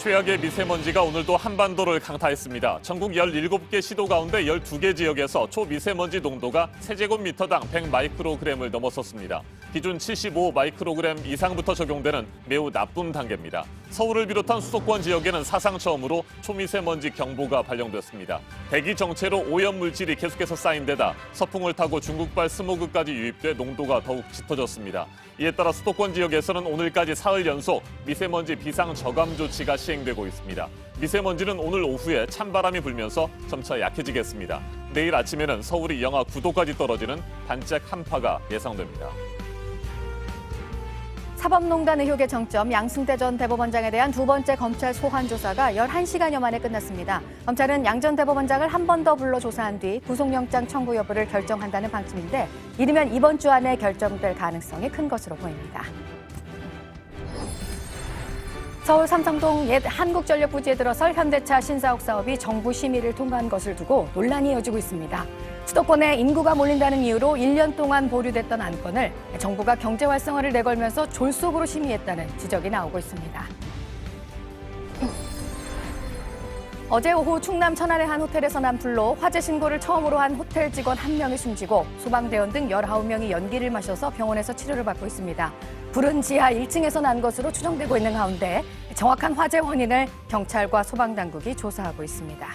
최악의 미세먼지가 오늘도 한반도를 강타했습니다. 전국 17개 시도 가운데 12개 지역에서 초미세먼지 농도가 세제곱미터당 100마이크로그램을 넘어섰습니다. 기준 75 마이크로그램 이상부터 적용되는 매우 나쁨 단계입니다. 서울을 비롯한 수도권 지역에는 사상 처음으로 초미세먼지 경보가 발령됐습니다. 대기 정체로 오염물질이 계속해서 쌓인 데다 서풍을 타고 중국발 스모그까지 유입돼 농도가 더욱 짙어졌습니다. 이에 따라 수도권 지역에서는 오늘까지 사흘 연속 미세먼지 비상 저감 조치가 시행되고 있습니다. 미세먼지는 오늘 오후에 찬바람이 불면서 점차 약해지겠습니다. 내일 아침에는 서울이 영하 9도까지 떨어지는 반짝 한파가 예상됩니다. 사법농단 의혹의 정점 양승태 전 대법원장에 대한 두 번째 검찰 소환 조사가 11시간여 만에 끝났습니다. 검찰은 양 전 대법원장을 한 번 더 불러 조사한 뒤 구속영장 청구 여부를 결정한다는 방침인데 이르면 이번 주 안에 결정될 가능성이 큰 것으로 보입니다. 서울 삼성동 옛 한국전력 부지에 들어설 현대차 신사옥 사업이 정부 심의를 통과한 것을 두고 논란이 이어지고 있습니다. 수도권에 인구가 몰린다는 이유로 1년 동안 보류됐던 안건을 정부가 경제 활성화를 내걸면서 졸속으로 심의했다는 지적이 나오고 있습니다. 어제 오후 충남 천안의 한 호텔에서 난 불로 화재 신고를 처음으로 한 호텔 직원 1명이 숨지고 소방대원 등 19명이 연기를 마셔서 병원에서 치료를 받고 있습니다. 불은 지하 1층에서 난 것으로 추정되고 있는 가운데 정확한 화재 원인을 경찰과 소방당국이 조사하고 있습니다.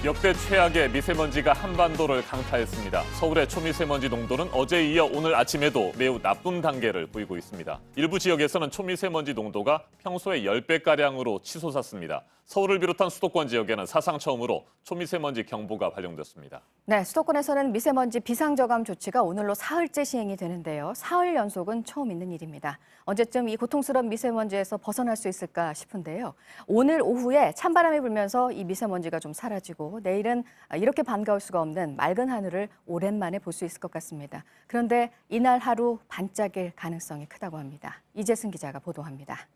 역대 최악의 미세먼지가 한반도를 강타했습니다. 서울의 초미세먼지 농도는 어제에 이어 오늘 아침에도 매우 나쁨 단계를 보이고 있습니다. 일부 지역에서는 초미세먼지 농도가 평소의 10배가량으로 치솟았습니다. 서울을 비롯한 수도권 지역에는 사상 처음으로 초미세먼지 경보가 발령됐습니다. 네, 수도권에서는 미세먼지 비상저감 조치가 오늘로 사흘째 시행이 되는데요. 사흘 연속은 처음 있는 일입니다. 언제쯤 이 고통스러운 미세먼지에서 벗어날 수 있을까 싶은데요. 오늘 오후에 찬바람이 불면서 이 미세먼지가 좀 사라지고 내일은 이렇게 반가울 수가 없는 맑은 하늘을 오랜만에 볼 수 있을 것 같습니다. 그런데 이날 하루 반짝일 가능성이 크다고 합니다. 이재승 기자가 보도합니다.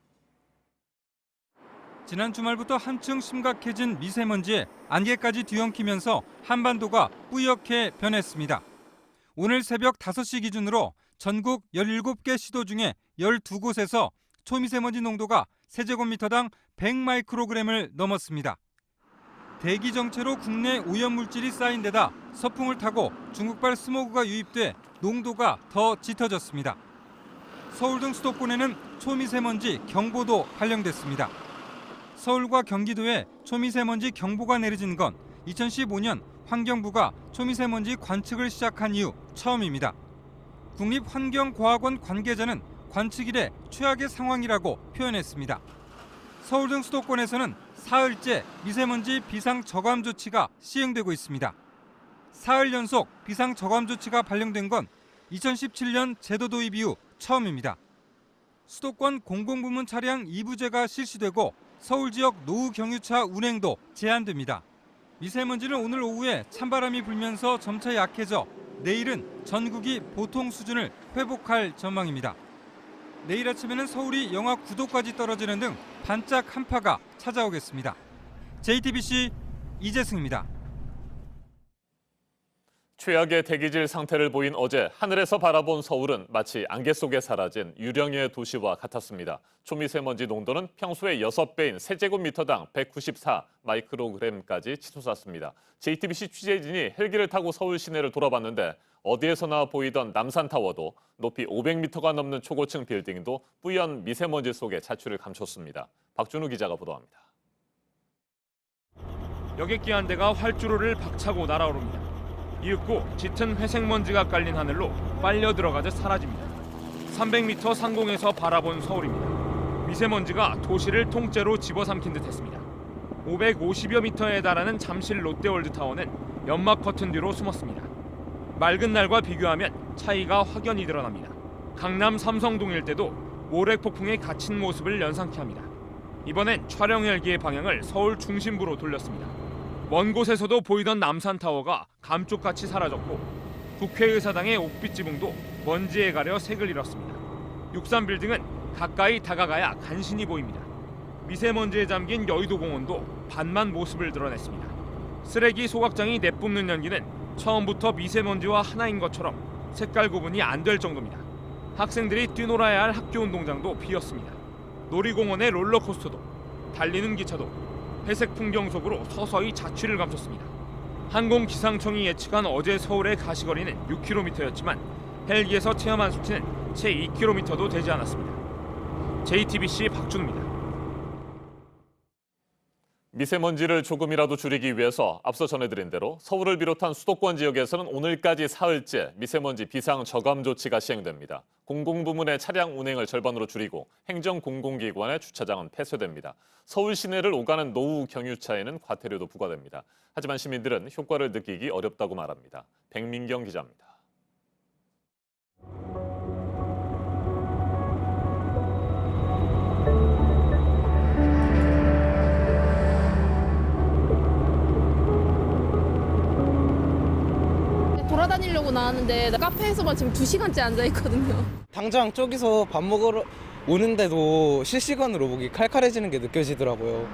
지난 주말부터 한층 심각해진 미세먼지에 안개까지 뒤엉키면서 한반도가 뿌옇게 변했습니다. 오늘 새벽 5시 기준으로 전국 17개 시도 중에 12곳에서 초미세먼지 농도가 세제곱미터당 100마이크로그램을 넘었습니다. 대기 정체로 국내 오염물질이 쌓인 데다 서풍을 타고 중국발 스모그가 유입돼 농도가 더 짙어졌습니다. 서울 등 수도권에는 초미세먼지 경보도 발령됐습니다. 서울과 경기도에 초미세먼지 경보가 내려진 건 2015년 환경부가 초미세먼지 관측을 시작한 이후 처음입니다. 국립환경과학원 관계자는 관측 이래 최악의 상황이라고 표현했습니다. 서울 등 수도권에서는 사흘째 미세먼지 비상저감 조치가 시행되고 있습니다. 사흘 연속 비상저감 조치가 발령된 건 2017년 제도 도입 이후 처음입니다. 수도권 공공부문 차량 2부제가 실시되고 서울 지역 노후 경유차 운행도 제한됩니다. 미세먼지는 오늘 오후에 찬바람이 불면서 점차 약해져 내일은 전국이 보통 수준을 회복할 전망입니다. 내일 아침에는 서울이 영하 9도까지 떨어지는 등 반짝 한파가 찾아오겠습니다. JTBC 이재승입니다. 최악의 대기질 상태를 보인 어제 하늘에서 바라본 서울은 마치 안개 속에 사라진 유령의 도시와 같았습니다. 초미세먼지 농도는 평소의 6배인 세제곱미터당 194 마이크로그램까지 치솟았습니다. JTBC 취재진이 헬기를 타고 서울 시내를 돌아봤는데 어디에서나 보이던 남산타워도 높이 500m가 넘는 초고층 빌딩도 뿌연 미세먼지 속에 자취를 감췄습니다. 박준우 기자가 보도합니다. 여객기 한 대가 활주로를 박차고 날아오릅니다. 이윽고 짙은 회색먼지가 깔린 하늘로 빨려 들어가듯 사라집니다. 300m 상공에서 바라본 서울입니다. 미세먼지가 도시를 통째로 집어삼킨 듯했습니다. 550여 미터에 달하는 잠실 롯데월드타워는 연막 커튼 뒤로 숨었습니다. 맑은 날과 비교하면 차이가 확연히 드러납니다. 강남 삼성동 일대도 모래폭풍에 갇힌 모습을 연상케 합니다. 이번엔 촬영 헬기의 방향을 서울 중심부로 돌렸습니다. 먼 곳에서도 보이던 남산타워가 감쪽같이 사라졌고 국회의사당의 옥빛 지붕도 먼지에 가려 색을 잃었습니다. 63 빌딩은 가까이 다가가야 간신히 보입니다. 미세먼지에 잠긴 여의도공원도 반만 모습을 드러냈습니다. 쓰레기 소각장이 내뿜는 연기는 처음부터 미세먼지와 하나인 것처럼 색깔 구분이 안 될 정도입니다. 학생들이 뛰놀아야 할 학교 운동장도 비었습니다. 놀이공원의 롤러코스터도 달리는 기차도 회색 풍경 속으로 서서히 자취를 감췄습니다. 항공기상청이 예측한 어제 서울의 가시거리는 6km였지만 헬기에서 체험한 수치는 채 2km도 되지 않았습니다. JTBC 박준우입니다. 미세먼지를 조금이라도 줄이기 위해서 앞서 전해드린 대로 서울을 비롯한 수도권 지역에서는 오늘까지 사흘째 미세먼지 비상 저감 조치가 시행됩니다. 공공부문의 차량 운행을 절반으로 줄이고 행정공공기관의 주차장은 폐쇄됩니다. 서울 시내를 오가는 노후 경유차에는 과태료도 부과됩니다. 하지만 시민들은 효과를 느끼기 어렵다고 말합니다. 백민경 기자입니다. 돌아다니려고 나왔는데 카페에서만 지금 2시간째 앉아있거든요. 당장 저기서 밥 먹으러 오는데도 실시간으로 보기 칼칼해지는 게 느껴지더라고요.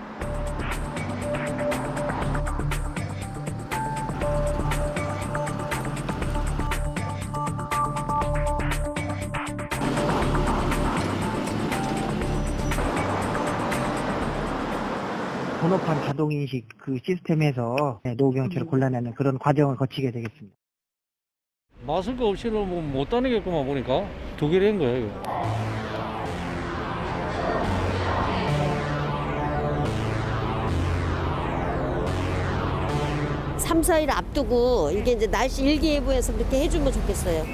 번호판 자동인식 그 시스템에서 노후 경차를 골라내는 그런 과정을 거치게 되겠습니다. 마스크 없이는 뭐 못 다니겠구만 보니까 2개를 한 거예요, 이거. 삼, 4일 앞두고 이게 이제 날씨 일기예보에서 그렇게 해주면 좋겠어요.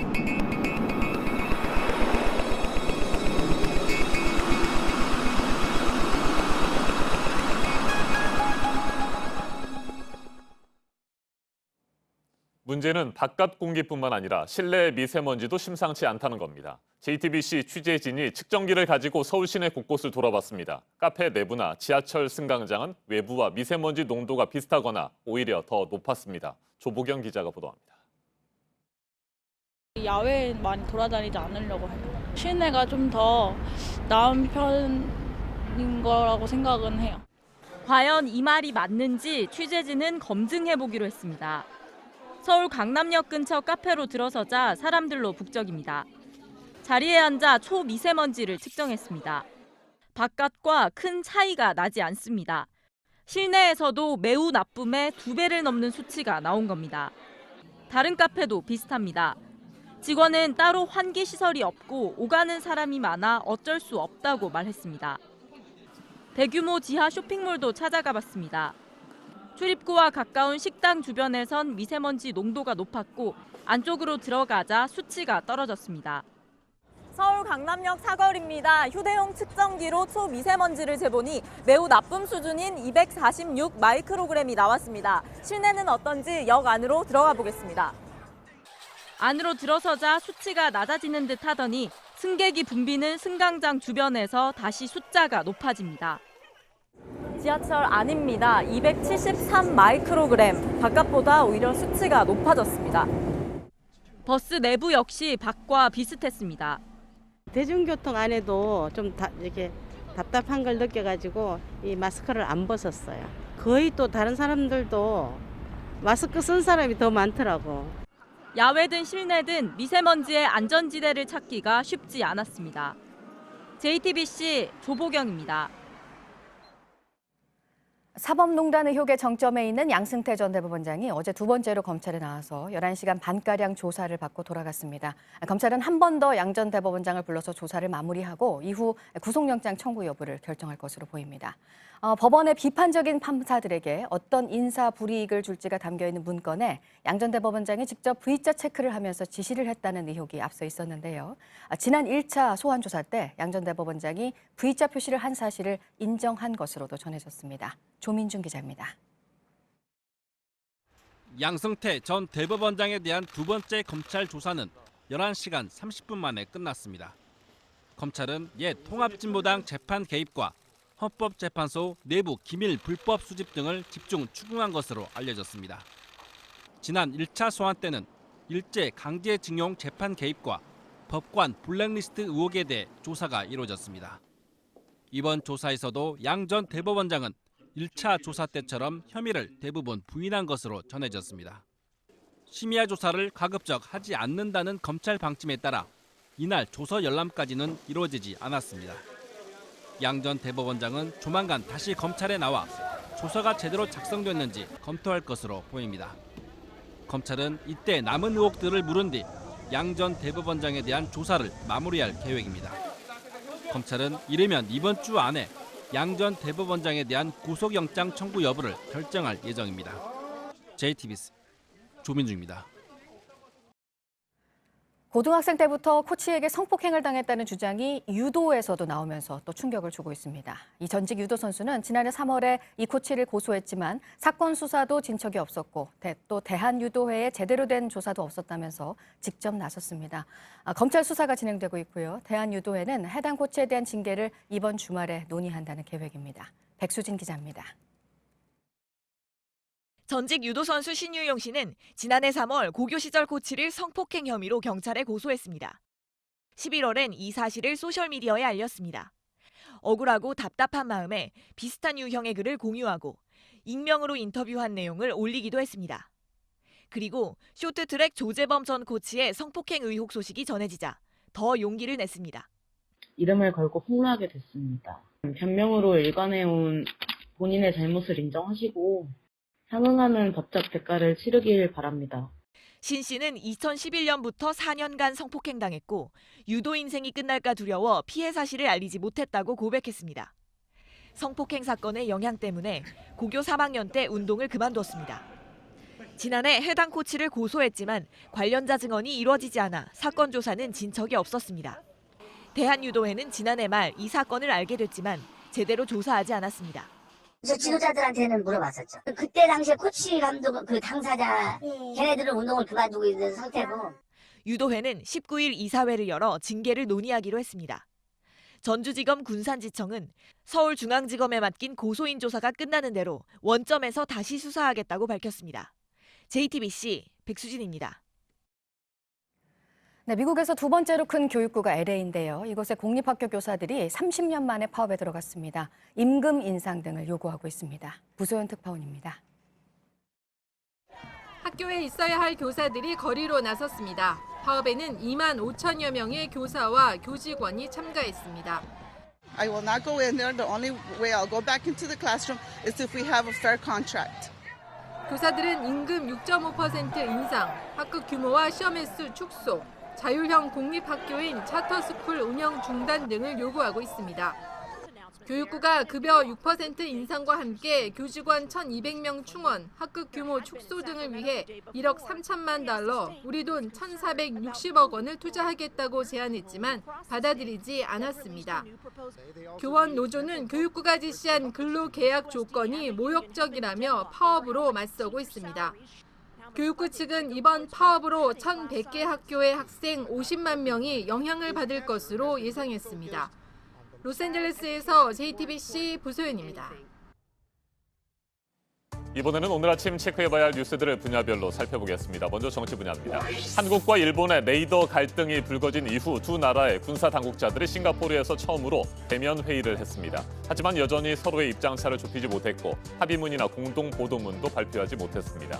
문제는 바깥 공기뿐만 아니라 실내 미세먼지도 심상치 않다는 겁니다. JTBC 취재진이 측정기를 가지고 서울 시내 곳곳을 돌아봤습니다. 카페 내부나 지하철 승강장은 외부와 미세먼지 농도가 비슷하거나 오히려 더 높았습니다. 조보경 기자가 보도합니다. 야외에 많이 돌아다니지 않으려고 해요. 실내가 좀 더 나은 편인 거라고 생각은 해요. 과연 이 말이 맞는지 취재진은 검증해보기로 했습니다. 서울 강남역 근처 카페로 들어서자 사람들로 북적입니다. 자리에 앉아 초미세먼지를 측정했습니다. 바깥과 큰 차이가 나지 않습니다. 실내에서도 매우 나쁨의 2배를 넘는 수치가 나온 겁니다. 다른 카페도 비슷합니다. 직원은 따로 환기 시설이 없고 오가는 사람이 많아 어쩔 수 없다고 말했습니다. 대규모 지하 쇼핑몰도 찾아가 봤습니다. 출입구와 가까운 식당 주변에선 미세먼지 농도가 높았고 안쪽으로 들어가자 수치가 떨어졌습니다. 서울 강남역 사거리입니다. 휴대용 측정기로 초미세먼지를 재보니 매우 나쁨 수준인 246 마이크로그램이 나왔습니다. 실내는 어떤지 역 안으로 들어가 보겠습니다. 안으로 들어서자 수치가 낮아지는 듯 하더니 승객이 붐비는 승강장 주변에서 다시 숫자가 높아집니다. 지하철 안입니다. 273 마이크로그램. 바깥보다 오히려 수치가 높아졌습니다. 버스 내부 역시 밖과 비슷했습니다. 대중교통 안에도 좀 이렇게 답답한 걸 느껴가지고 이 마스크를 안 벗었어요. 거의 또 다른 사람들도 마스크 쓴 사람이 더 많더라고. 야외든 실내든 미세먼지의 안전지대를 찾기가 쉽지 않았습니다. JTBC 조보경입니다. 사법농단의 의혹의 정점에 있는 양승태 전 대법원장이 어제 2번째로 검찰에 나와서 11시간 반가량 조사를 받고 돌아갔습니다. 검찰은 한 번 더 양 전 대법원장을 불러서 조사를 마무리하고 이후 구속영장 청구 여부를 결정할 것으로 보입니다. 법원의 비판적인 판사들에게 어떤 인사 불이익을 줄지가 담겨있는 문건에 양 전 대법원장이 직접 V자 체크를 하면서 지시를 했다는 의혹이 앞서 있었는데요. 지난 1차 소환 조사 때 양 전 대법원장이 V자 표시를 한 사실을 인정한 것으로도 전해졌습니다. 조민준 기자입니다. 양승태 전 대법원장에 대한 2번째 검찰 조사는 11시간 30분 만에 끝났습니다. 검찰은 옛 통합진보당 재판 개입과 헌법재판소 내부 기밀 불법 수집 등을 집중 추궁한 것으로 알려졌습니다. 지난 1차 소환 때는 일제 강제징용 재판 개입과 법관 블랙리스트 의혹에 대해 조사가 이루어졌습니다. 이번 조사에서도 양 전 대법원장은 1차 조사 때처럼 혐의를 대부분 부인한 것으로 전해졌습니다. 심야 조사를 가급적 하지 않는다는 검찰 방침에 따라 이날 조서 열람까지는 이루어지지 않았습니다. 양 전 대법원장은 조만간 다시 검찰에 나와 조서가 제대로 작성됐는지 검토할 것으로 보입니다. 검찰은 이때 남은 의혹들을 물은 뒤 양 전 대법원장에 대한 조사를 마무리할 계획입니다. 검찰은 이르면 이번 주 안에 양 전 대법원장에 대한 구속영장 청구 여부를 결정할 예정입니다. JTBC 조민주입니다. 고등학생 때부터 코치에게 성폭행을 당했다는 주장이 유도에서도 나오면서 또 충격을 주고 있습니다. 이 전직 유도 선수는 지난해 3월에 이 코치를 고소했지만 사건 수사도 진척이 없었고 또 대한유도회에 제대로 된 조사도 없었다면서 직접 나섰습니다. 검찰 수사가 진행되고 있고요. 대한유도회는 해당 코치에 대한 징계를 이번 주말에 논의한다는 계획입니다. 백수진 기자입니다. 전직 유도 선수 신유용 씨는 지난해 3월 고교 시절 코치를 성폭행 혐의로 경찰에 고소했습니다. 11월엔 이 사실을 소셜미디어에 알렸습니다. 억울하고 답답한 마음에 비슷한 유형의 글을 공유하고 익명으로 인터뷰한 내용을 올리기도 했습니다. 그리고 쇼트트랙 조재범 전 코치의 성폭행 의혹 소식이 전해지자 더 용기를 냈습니다. 이름을 걸고 폭로하게 됐습니다. 변명으로 일관해온 본인의 잘못을 인정하시고 상응하는 법적 대가를 치르길 바랍니다. 신 씨는 2011년부터 4년간 성폭행당했고 유도 인생이 끝날까 두려워 피해 사실을 알리지 못했다고 고백했습니다. 성폭행 사건의 영향 때문에 고교 3학년 때 운동을 그만뒀습니다. 지난해 해당 코치를 고소했지만 관련자 증언이 이루어지지 않아 사건 조사는 진척이 없었습니다. 대한유도회는 지난해 말 이 사건을 알게 됐지만 제대로 조사하지 않았습니다. 지도자들한테는 물어봤었죠. 그때 당시에 코치 감독 그 당사자 걔네들은 운동을 그만두고 있는 상태고. 유도회는 19일 이사회를 열어 징계를 논의하기로 했습니다. 전주지검 군산지청은 서울중앙지검에 맡긴 고소인 조사가 끝나는 대로 원점에서 다시 수사하겠다고 밝혔습니다. JTBC 백수진입니다. 네, 미국에서 두 번째로 큰 교육구가 LA인데요. 이곳의 공립학교 교사들이 30년 만에 파업에 들어갔습니다. 임금 인상 등을 요구하고 있습니다. 부소연 특파원입니다. 학교에 있어야 할 교사들이 거리로 나섰습니다. 파업에는 2만 5천여 명의 교사와 교직원이 참가했습니다. I will not go in there. The only way I'll go back into the classroom is if we have a fair contract. 교사들은 임금 6.5% 인상, 학급 규모와 시험 횟수 축소, 자율형 공립학교인 차터스쿨 운영 중단 등을 요구하고 있습니다. 교육부가 급여 6% 인상과 함께 교직원 1,200명 충원, 학급 규모 축소 등을 위해 1억 3천만 달러, 우리 돈 1,460억 원을 투자하겠다고 제안했지만 받아들이지 않았습니다. 교원 노조는 교육부가 지시한 근로계약 조건이 모욕적이라며 파업으로 맞서고 있습니다. 교육부 측은 이번 파업으로 1,100개 학교의 학생 50만 명이 영향을 받을 것으로 예상했습니다. 로스앤젤레스에서 JTBC 부소연입니다. 이번에는 오늘 아침 체크해봐야 할 뉴스들을 분야별로 살펴보겠습니다. 먼저 정치 분야입니다. 한국과 일본의 레이더 갈등이 불거진 이후 두 나라의 군사 당국자들이 싱가포르에서 처음으로 대면 회의를 했습니다. 하지만 여전히 서로의 입장차를 좁히지 못했고 합의문이나 공동 보도문도 발표하지 못했습니다.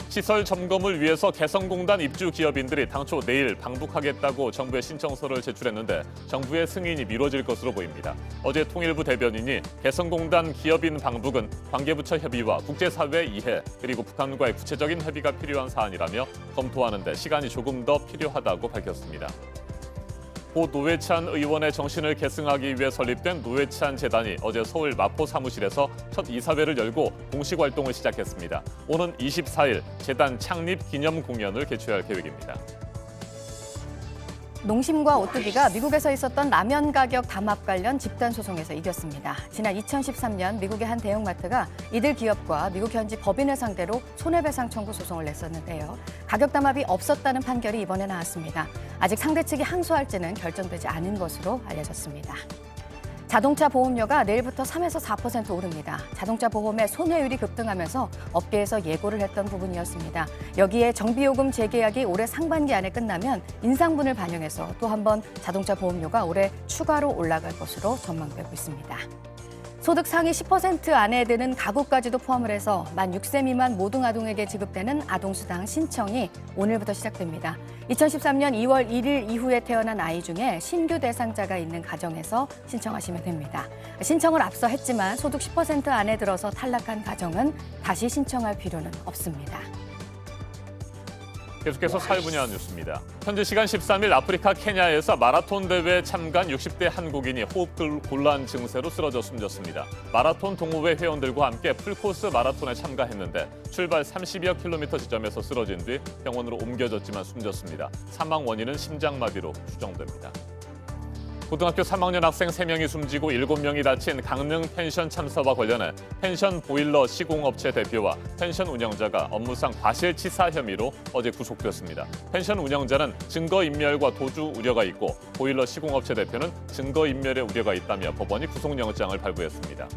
시설 점검을 위해서 개성공단 입주 기업인들이 당초 내일 방북하겠다고 정부에 신청서를 제출했는데 정부의 승인이 미뤄질 것으로 보입니다. 어제 통일부 대변인이 개성공단 기업인 방북은 관계부처 협의와 국제사회 이해 그리고 북한과의 구체적인 협의가 필요한 사안이라며 검토하는 데 시간이 조금 더 필요하다고 밝혔습니다. 고 노회찬 의원의 정신을 계승하기 위해 설립된 노회찬 재단이 어제 서울 마포 사무실에서 첫 이사회를 열고 공식 활동을 시작했습니다. 오는 24일 재단 창립 기념 공연을 개최할 계획입니다. 농심과 오뚜기가 미국에서 있었던 라면 가격 담합 관련 집단 소송에서 이겼습니다. 지난 2013년 미국의 한 대형마트가 이들 기업과 미국 현지 법인을 상대로 손해배상 청구 소송을 냈었는데요. 가격 담합이 없었다는 판결이 이번에 나왔습니다. 아직 상대 측이 항소할지는 결정되지 않은 것으로 알려졌습니다. 자동차 보험료가 내일부터 3에서 4% 오릅니다. 자동차 보험의 손해율이 급등하면서 업계에서 예고를 했던 부분이었습니다. 여기에 정비요금 재계약이 올해 상반기 안에 끝나면 인상분을 반영해서 또 한 번 자동차 보험료가 올해 추가로 올라갈 것으로 전망되고 있습니다. 소득 상위 10% 안에 드는 가구까지도 포함을 해서 만 6세 미만 모든 아동에게 지급되는 아동수당 신청이 오늘부터 시작됩니다. 2013년 2월 1일 이후에 태어난 아이 중에 신규 대상자가 있는 가정에서 신청하시면 됩니다. 신청을 앞서 했지만 소득 10% 안에 들어서 탈락한 가정은 다시 신청할 필요는 없습니다. 계속해서 사회 분야 뉴스입니다. 현지 시간 13일 아프리카 케냐에서 마라톤 대회에 참가한 60대 한국인이 호흡곤란 증세로 쓰러져 숨졌습니다. 마라톤 동호회 회원들과 함께 풀코스 마라톤에 참가했는데 출발 30여 킬로미터 지점에서 쓰러진 뒤 병원으로 옮겨졌지만 숨졌습니다. 사망 원인은 심장마비로 추정됩니다. 고등학교 3학년 학생 3명이 숨지고 7명이 다친 강릉 펜션 참사와 관련해 펜션 보일러 시공업체 대표와 펜션 운영자가 업무상 과실치사 혐의로 어제 구속됐습니다. 펜션 운영자는 증거인멸과 도주 우려가 있고 보일러 시공업체 대표는 증거인멸의 우려가 있다며 법원이 구속영장을 발부했습니다.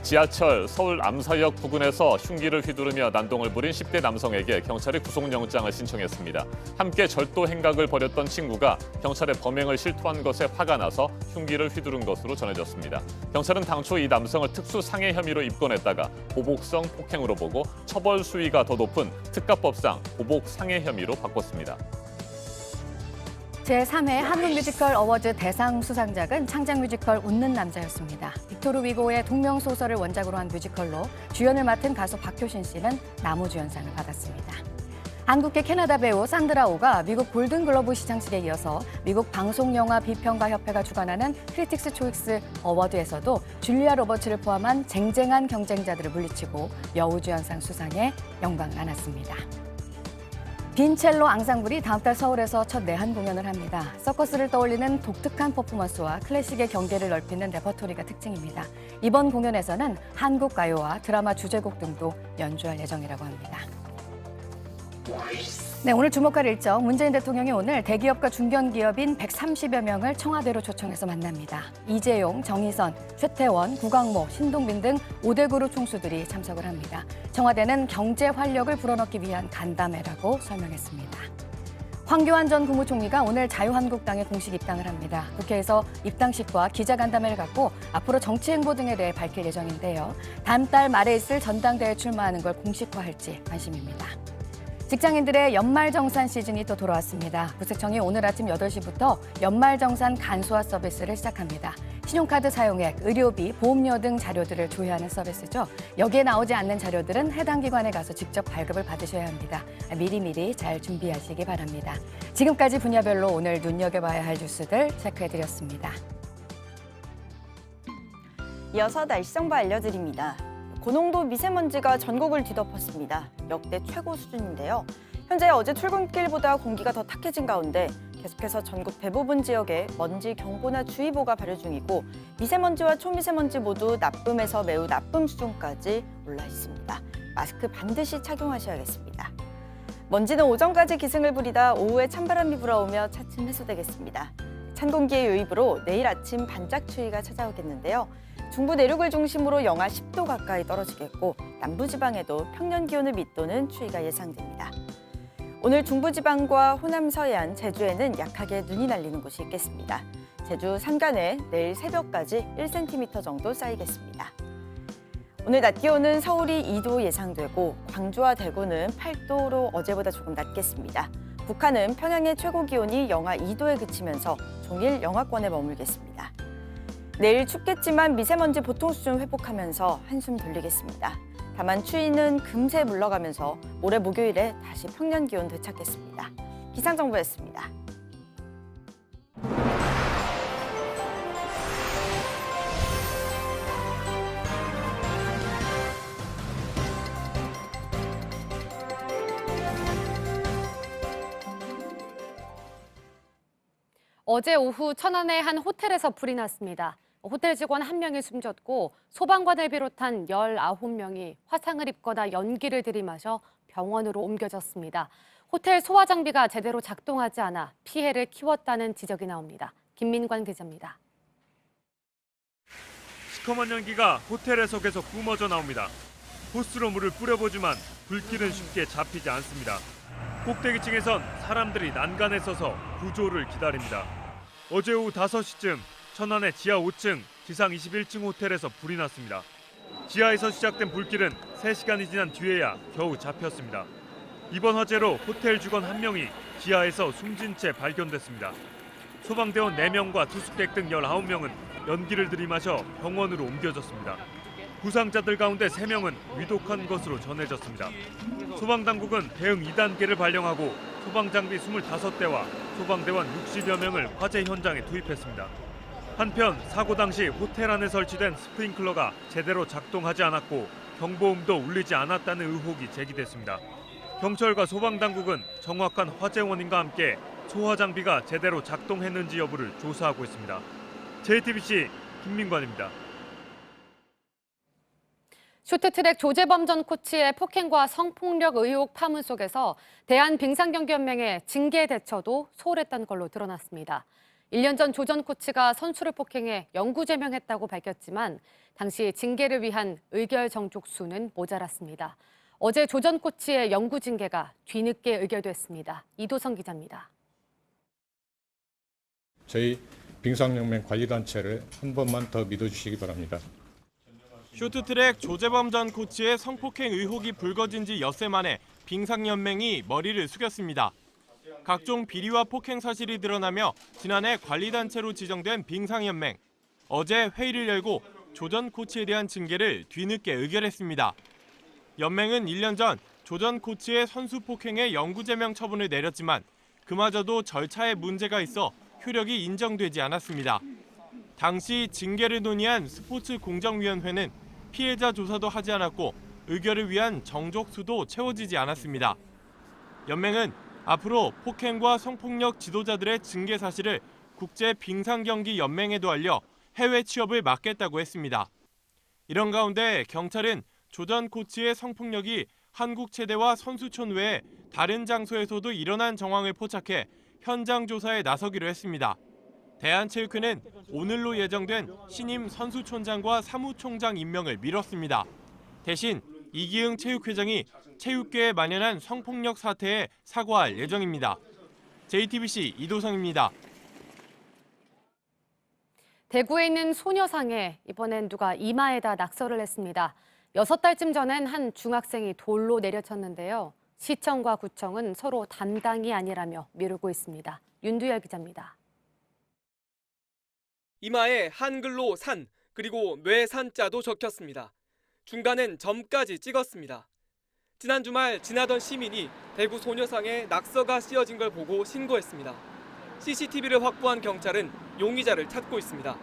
지하철 서울 암사역 부근에서 흉기를 휘두르며 난동을 부린 10대 남성에게 경찰이 구속영장을 신청했습니다. 함께 절도 행각을 벌였던 친구가 경찰의 범행을 실토한 것에 화가 나서 흉기를 휘두른 것으로 전해졌습니다. 경찰은 당초 이 남성을 특수상해 혐의로 입건했다가 보복성 폭행으로 보고 처벌 수위가 더 높은 특가법상 보복상해 혐의로 바꿨습니다. 제3회 한국뮤지컬 어워즈 대상 수상작은 창작 뮤지컬 웃는 남자였습니다. 빅토르 위고의 동명소설을 원작으로 한 뮤지컬로 주연을 맡은 가수 박효신 씨는 나무주연상을 받았습니다. 한국계 캐나다 배우 산드라 오가 미국 골든글로브 시상식에 이어서 미국 방송영화 비평가협회가 주관하는 크리틱스 초이스 어워드에서도 줄리아 로버츠를 포함한 쟁쟁한 경쟁자들을 물리치고 여우주연상 수상에 영광을 안았습니다. 빈첼로 앙상블이 다음 달 서울에서 첫 내한 공연을 합니다. 서커스를 떠올리는 독특한 퍼포먼스와 클래식의 경계를 넓히는 레퍼토리가 특징입니다. 이번 공연에서는 한국 가요와 드라마 주제곡 등도 연주할 예정이라고 합니다. 네, 오늘 주목할 일정, 문재인 대통령이 오늘 대기업과 중견기업인 130여 명을 청와대로 초청해서 만납니다. 이재용, 정의선, 최태원, 구광모, 신동빈 등 5대 그룹 총수들이 참석을 합니다. 청와대는 경제 활력을 불어넣기 위한 간담회라고 설명했습니다. 황교안 전 국무총리가 오늘 자유한국당에 공식 입당을 합니다. 국회에서 입당식과 기자간담회를 갖고 앞으로 정치 행보 등에 대해 밝힐 예정인데요. 다음 달 말에 있을 전당대회에 출마하는 걸 공식화할지 관심입니다. 직장인들의 연말정산 시즌이 또 돌아왔습니다. 국세청이 오늘 아침 8시부터 연말정산 간소화 서비스를 시작합니다. 신용카드 사용액, 의료비, 보험료 등 자료들을 조회하는 서비스죠. 여기에 나오지 않는 자료들은 해당 기관에 가서 직접 발급을 받으셔야 합니다. 미리미리 잘 준비하시기 바랍니다. 지금까지 분야별로 오늘 눈여겨봐야 할 뉴스들 체크해드렸습니다. 이어서 날씨 정보 알려드립니다. 고농도 미세먼지가 전국을 뒤덮었습니다. 역대 최고 수준인데요. 현재 어제 출근길보다 공기가 더 탁해진 가운데 계속해서 전국 대부분 지역에 먼지 경보나 주의보가 발효 중이고 미세먼지와 초미세먼지 모두 나쁨에서 매우 나쁨 수준까지 올라 있습니다. 마스크 반드시 착용하셔야겠습니다. 먼지는 오전까지 기승을 부리다 오후에 찬바람이 불어오며 차츰 해소되겠습니다. 찬 공기의 유입으로 내일 아침 반짝 추위가 찾아오겠는데요. 중부 내륙을 중심으로 영하 10도 가까이 떨어지겠고 남부지방에도 평년 기온을 밑도는 추위가 예상됩니다. 오늘 중부지방과 호남 서해안, 제주에는 약하게 눈이 날리는 곳이 있겠습니다. 제주 산간에 내일 새벽까지 1cm 정도 쌓이겠습니다. 오늘 낮 기온은 서울이 2도 예상되고 광주와 대구는 8도로 어제보다 조금 낮겠습니다. 북한은 평양의 최고 기온이 영하 2도에 그치면서 종일 영하권에 머물겠습니다. 내일 춥겠지만 미세먼지 보통 수준 회복하면서 한숨 돌리겠습니다. 다만 추위는 금세 물러가면서 올해 목요일에 다시 평년 기온 되찾겠습니다. 기상정보였습니다. 어제 오후 천안의 한 호텔에서 불이 났습니다. 호텔 직원 1명이 숨졌고 소방관을 비롯한 19명이 화상을 입거나 연기를 들이마셔 병원으로 옮겨졌습니다. 호텔 소화 장비가 제대로 작동하지 않아 피해를 키웠다는 지적이 나옵니다. 김민관 기자입니다. 시커먼 연기가 호텔의 속에서 뿜어져 나옵니다. 호스로 물을 뿌려보지만 불길은 쉽게 잡히지 않습니다. 꼭대기층에선 사람들이 난간에 서서 구조를 기다립니다. 어제 오후 5시쯤 천안의 지하 5층, 지상 21층 호텔에서 불이 났습니다. 지하에서 시작된 불길은 3시간이 지난 뒤에야 겨우 잡혔습니다. 이번 화재로 호텔 직원 1명이 지하에서 숨진 채 발견됐습니다. 소방대원 4명과 투숙객 등 19명은 연기를 들이마셔 병원으로 옮겨졌습니다. 부상자들 가운데 3명은 위독한 것으로 전해졌습니다. 소방당국은 대응 2단계를 발령하고 소방장비 25대와 소방대원 60여 명을 화재 현장에 투입했습니다. 한편 사고 당시 호텔 안에 설치된 스프링클러가 제대로 작동하지 않았고 경보음도 울리지 않았다는 의혹이 제기됐습니다. 경찰과 소방당국은 정확한 화재 원인과 함께 소화 장비가 제대로 작동했는지 여부를 조사하고 있습니다. JTBC 김민관입니다. 쇼트트랙 조재범 전 코치의 폭행과 성폭력 의혹 파문 속에서 대한빙상경기연맹의 징계 대처도 소홀했던 걸로 드러났습니다. 1년 전 조 전 코치가 선수를 폭행해 영구제명했다고 밝혔지만 당시 징계를 위한 의결 정족수는 모자랐습니다. 어제 조 전 코치의 영구 징계가 뒤늦게 의결됐습니다. 이도성 기자입니다. 저희 빙상연맹 관리단체를 한 번만 더 믿어주시기 바랍니다. 쇼트트랙 조재범 전 코치의 성폭행 의혹이 불거진 지 엿새 만에 빙상연맹이 머리를 숙였습니다. 각종 비리와 폭행 사실이 드러나며 지난해 관리단체로 지정된 빙상연맹. 어제 회의를 열고 조 전 코치에 대한 징계를 뒤늦게 의결했습니다. 연맹은 1년 전 조 전 코치의 선수 폭행에 영구제명 처분을 내렸지만 그마저도 절차에 문제가 있어 효력이 인정되지 않았습니다. 당시 징계를 논의한 스포츠공정위원회는 피해자 조사도 하지 않았고 의결을 위한 정족수도 채워지지 않았습니다. 연맹은 앞으로 폭행과 성폭력 지도자들의 징계 사실을 국제빙상경기연맹에도 알려 해외 취업을 막겠다고 했습니다. 이런 가운데 경찰은 조 전 코치의 성폭력이 한국 체대와 선수촌 외에 다른 장소에서도 일어난 정황을 포착해 현장 조사에 나서기로 했습니다. 대한체육회는 오늘로 예정된 신임 선수촌장과 사무총장 임명을 미뤘습니다. 대신 이기흥 체육회장이 체육계에 만연한 성폭력 사태에 사과할 예정입니다. JTBC 이도성입니다. 대구에 있는 소녀상에 이번엔 누가 이마에다 낙서를 했습니다. 6달쯤 전엔 한 중학생이 돌로 내려쳤는데요. 시청과 구청은 서로 담당이 아니라며 미루고 있습니다. 윤두열 기자입니다. 이마에 한글로 산, 그리고 뇌산자도 적혔습니다. 중간엔 점까지 찍었습니다. 지난 주말 지나던 시민이 대구 소녀상에 낙서가 씌어진 걸 보고 신고했습니다. CCTV를 확보한 경찰은 용의자를 찾고 있습니다.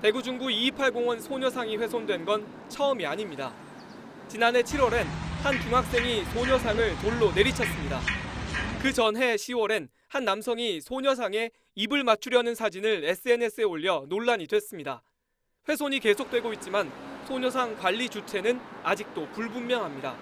대구 중구 228공원 소녀상이 훼손된 건 처음이 아닙니다. 지난해 7월엔 한 중학생이 소녀상을 돌로 내리쳤습니다. 그 전해 10월엔 한 남성이 소녀상에 입을 맞추려는 사진을 SNS에 올려 논란이 됐습니다. 훼손이 계속되고 있지만 소녀상 관리 주체는 아직도 불분명합니다.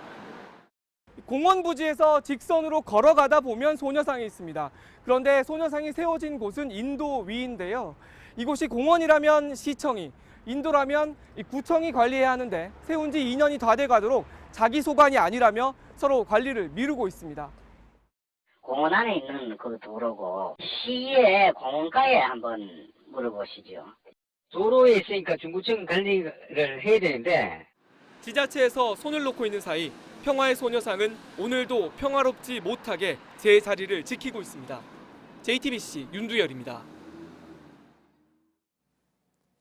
공원 부지에서 직선으로 걸어가다 보면 소녀상이 있습니다. 그런데 소녀상이 세워진 곳은 인도 위인데요. 이곳이 공원이라면 시청이, 인도라면 구청이 관리해야 하는데 세운 지 2년이 다 돼가도록 자기 소관이 아니라며 서로 관리를 미루고 있습니다. 공원 안에 있는 그 도로고 시의 공원가에 한번 물어보시죠. 도로에 있으니까 중구청 관리를 해야 되는데 지자체에서 손을 놓고 있는 사이 평화의 소녀상은 오늘도 평화롭지 못하게 제 자리를 지키고 있습니다. JTBC 윤두열입니다.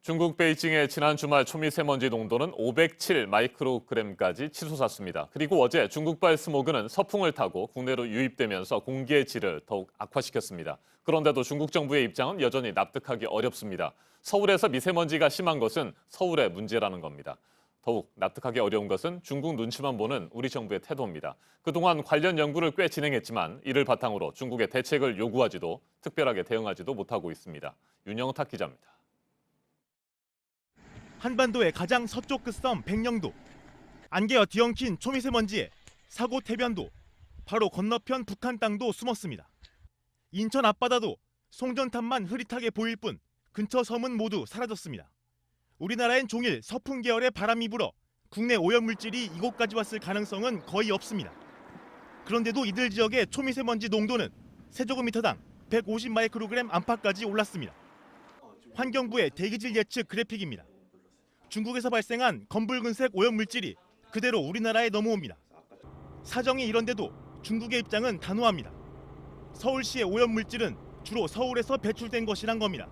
중국 베이징의 지난 주말 초미세먼지 농도는 507 마이크로그램까지 치솟았습니다. 그리고 어제 중국발 스모그는 서풍을 타고 국내로 유입되면서 공기의 질을 더욱 악화시켰습니다. 그런데도 중국 정부의 입장은 여전히 납득하기 어렵습니다. 서울에서 미세먼지가 심한 것은 서울의 문제라는 겁니다. 더욱 납득하기 어려운 것은 중국 눈치만 보는 우리 정부의 태도입니다. 그동안 관련 연구를 꽤 진행했지만 이를 바탕으로 중국의 대책을 요구하지도 특별하게 대응하지도 못하고 있습니다. 윤영탁 기자입니다. 한반도의 가장 서쪽 끝섬 백령도, 안개와 뒤엉킨 초미세먼지에 사고 태변도, 바로 건너편 북한 땅도 숨었습니다. 인천 앞바다도 송전탑만 흐릿하게 보일 뿐 근처 섬은 모두 사라졌습니다. 우리나라엔 종일 서풍 계열의 바람이 불어 국내 오염물질이 이곳까지 왔을 가능성은 거의 없습니다. 그런데도 이들 지역의 초미세먼지 농도는 세제곱미터당 150 마이크로그램 안팎까지 올랐습니다. 환경부의 대기질 예측 그래픽입니다. 중국에서 발생한 검붉은색 오염물질이 그대로 우리나라에 넘어옵니다. 사정이 이런데도 중국의 입장은 단호합니다. 서울시의 오염물질은 주로 서울에서 배출된 것이란 겁니다.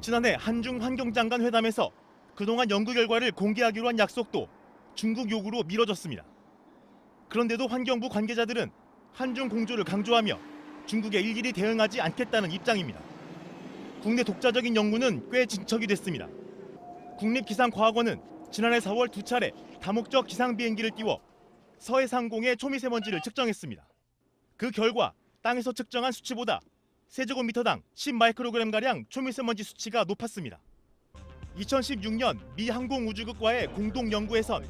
지난해 한중 환경장관 회담에서 그동안 연구 결과를 공개하기로 한 약속도 중국 요구로 미뤄졌습니다. 그런데도 환경부 관계자들은 한중 공조를 강조하며 중국에 일일이 대응하지 않겠다는 입장입니다. 국내 독자적인 연구는 꽤 진척이 됐습니다. 국립기상과학원은 지난해 4월 2차례 다목적 기상 비행기를 띄워 서해 상공의 초미세먼지를 측정했습니다. 그 결과 땅에서 측정한 수치보다 세제곱미터당 10 마이크로그램가량 초미세먼지 수치가 높았습니다. 2016년 미 항공우주국과의 공동 연구에선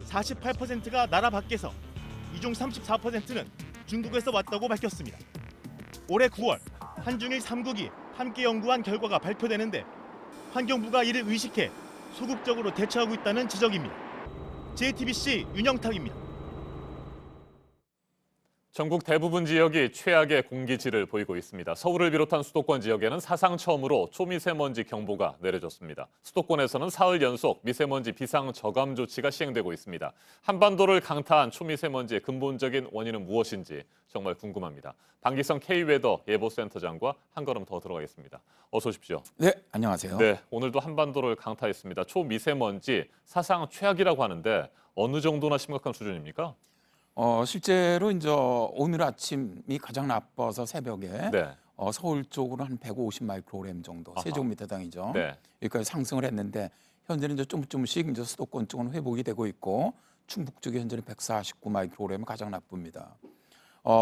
48%가 나라 밖에서, 이 중 34%는 중국에서 왔다고 밝혔습니다. 올해 9월 한중일 3국이 함께 연구한 결과가 발표되는데 환경부가 이를 의식해 소극적으로 대처하고 있다는 지적입니다. JTBC 윤영탁입니다. 전국 대부분 지역이 최악의 공기질을 보이고 있습니다. 서울을 비롯한 수도권 지역에는 사상 처음으로 초미세먼지 경보가 내려졌습니다. 수도권에서는 사흘 연속 미세먼지 비상 저감 조치가 시행되고 있습니다. 한반도를 강타한 초미세먼지의 근본적인 원인은 무엇인지 정말 궁금합니다. 방기성 K웨더 예보센터장과 한 걸음 더 들어가겠습니다. 어서 오십시오. 네, 안녕하세요. 네, 오늘도 한반도를 강타했습니다. 초미세먼지 사상 최악이라고 하는데 어느 정도나 심각한 수준입니까? 실제로 이제 오늘 아침이 가장 나빠서 새벽에 네. 서울 쪽으로 한 150 마이크로그램 정도, 세제곱미터당이죠. 네. 여기까지 상승을 했는데 현재는 이제 조금씩 이제 수도권 쪽은 회복이 되고 있고 충북 쪽이 현재는 149 마이크로그램이 가장 나쁩니다.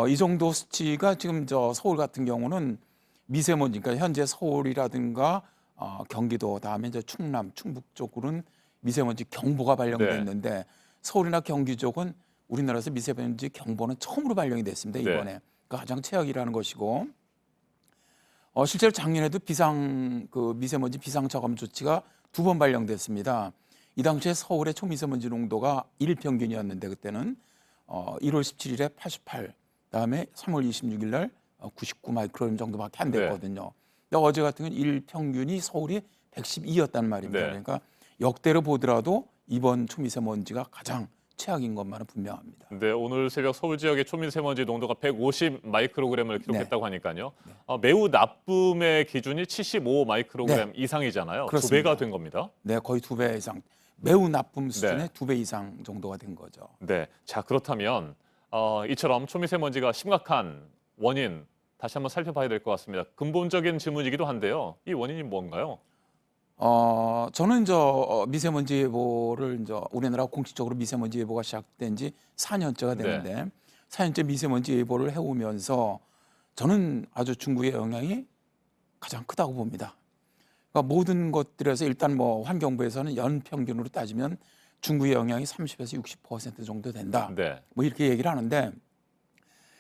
이 정도 수치가 지금 저 서울 같은 경우는 미세먼지, 그러니까 현재 서울이라든가 경기도, 다음에 이제 충남, 충북 쪽으로는 미세먼지 경보가 발령됐는데 네. 서울이나 경기 쪽은 우리나라에서 미세먼지 경보는 처음으로 발령이 됐습니다. 이번에. 네. 그러니까 가장 최악이라는 것이고 실제로 작년에도 미세먼지 비상 저감 조치가 2번 발령됐습니다. 이 당시에 서울의 초미세먼지 농도가 일평균이었는데 그때는 1월 17일에 88, 그다음에 3월 26일 날 99 마이크로그램 정도밖에 안 됐거든요. 네. 근데 어제 같은 경우는 일평균이 서울이 112였단 말입니다. 네. 그러니까 역대로 보더라도 이번 초미세먼지가 가장 최악인 것만은 분명합니다. 네, 오늘 새벽 서울 지역의 초미세먼지 농도가 150 마이크로그램을 기록했다고 하니까요. 네. 매우 나쁨의 기준이 75 마이크로그램 네. 이상이잖아요. 그렇습니다. 2배가 된 겁니다. 네, 거의 2배 이상. 매우 나쁨 수준의 네. 2배 이상 정도가 된 거죠. 네, 자 그렇다면 이처럼 초미세먼지가 심각한 원인 다시 한번 살펴봐야 될 것 같습니다. 근본적인 질문이기도 한데요. 이 원인이 뭔가요? 저는 미세먼지 예보를 우리나라 공식적으로 미세먼지 예보가 시작된 지 4년째가 되는데 네. 4년째 미세먼지 예보를 해오면서 저는 아주 중국의 영향이 가장 크다고 봅니다. 그러니까 모든 것들에서 일단 환경부에서는 연평균으로 따지면 중국의 영향이 30에서 60% 정도 된다. 네. 이렇게 얘기를 하는데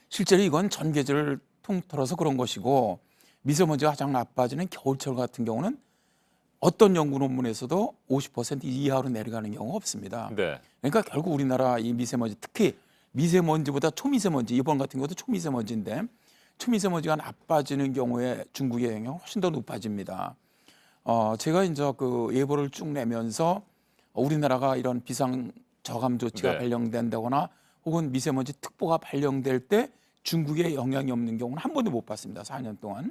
실제로 이건 전 계절을 통틀어서 그런 것이고 미세먼지가 가장 나빠지는 겨울철 같은 경우는 어떤 연구 논문에서도 50% 이하로 내려가는 경우가 없습니다. 네. 그러니까 결국 우리나라 이 미세먼지, 특히 미세먼지보다 초미세먼지, 이번 같은 것도 초미세먼지인데 초미세먼지가 나빠지는 경우에 중국의 영향은 훨씬 더 높아집니다. 제가 이제 그 예보를 쭉 내면서 우리나라가 이런 비상 저감 조치가 네. 발령된다거나 혹은 미세먼지 특보가 발령될 때 중국의 영향이 없는 경우는 한 번도 못 봤습니다. 4년 동안.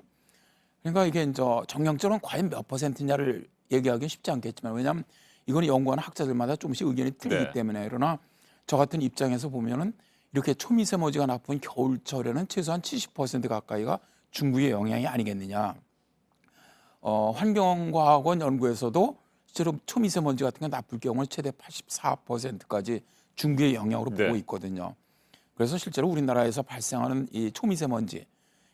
그러니까 이게 정량적으로는 과연 몇 %냐를 얘기하기는 쉽지 않겠지만 왜냐하면 이거는 연구하는 학자들마다 조금씩 의견이 틀리기 네. 때문에 그러나 저 같은 입장에서 보면은 이렇게 초미세먼지가 나쁜 겨울철에는 최소한 70% 가까이가 중국의 영향이 아니겠느냐. 환경과학원 연구에서도 실제로 초미세먼지 같은 게 나쁠 경우는 최대 84%까지 중국의 영향으로 네. 보고 있거든요. 그래서 실제로 우리나라에서 발생하는 이 초미세먼지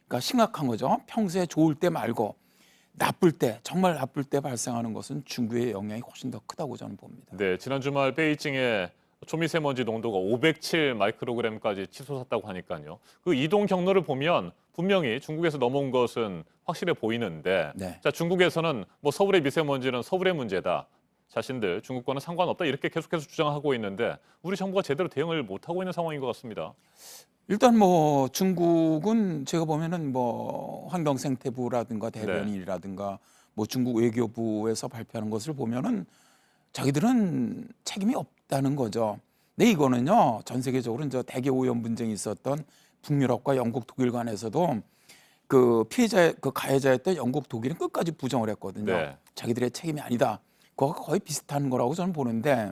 그러니까 심각한 거죠. 평소에 좋을 때 말고 나쁠 때, 정말 나쁠 때 발생하는 것은 중국의 영향이 훨씬 더 크다고 저는 봅니다. 네, 지난 주말 베이징에 초미세먼지 농도가 507 마이크로그램까지 치솟았다고 하니까요. 그 이동 경로를 보면 분명히 중국에서 넘어온 것은 확실해 보이는데 네. 자, 중국에서는 서울의 미세먼지는 서울의 문제다. 자신들 중국과는 상관없다 이렇게 계속해서 주장하고 있는데 우리 정부가 제대로 대응을 못하고 있는 상황인 것 같습니다. 일단 뭐 중국은 제가 보면은 뭐 환경생태부라든가 대변인이라든가 뭐 중국 외교부에서 발표하는 것을 보면은 자기들은 책임이 없다는 거죠. 근데 이거는요 전 세계적으로 이제 대기 오염 분쟁이 있었던 북유럽과 영국, 독일 간에서도 그 피해자, 그 가해자였던 영국, 독일은 끝까지 부정을 했거든요. 네. 자기들의 책임이 아니다. 그거가 거의 비슷한 거라고 저는 보는데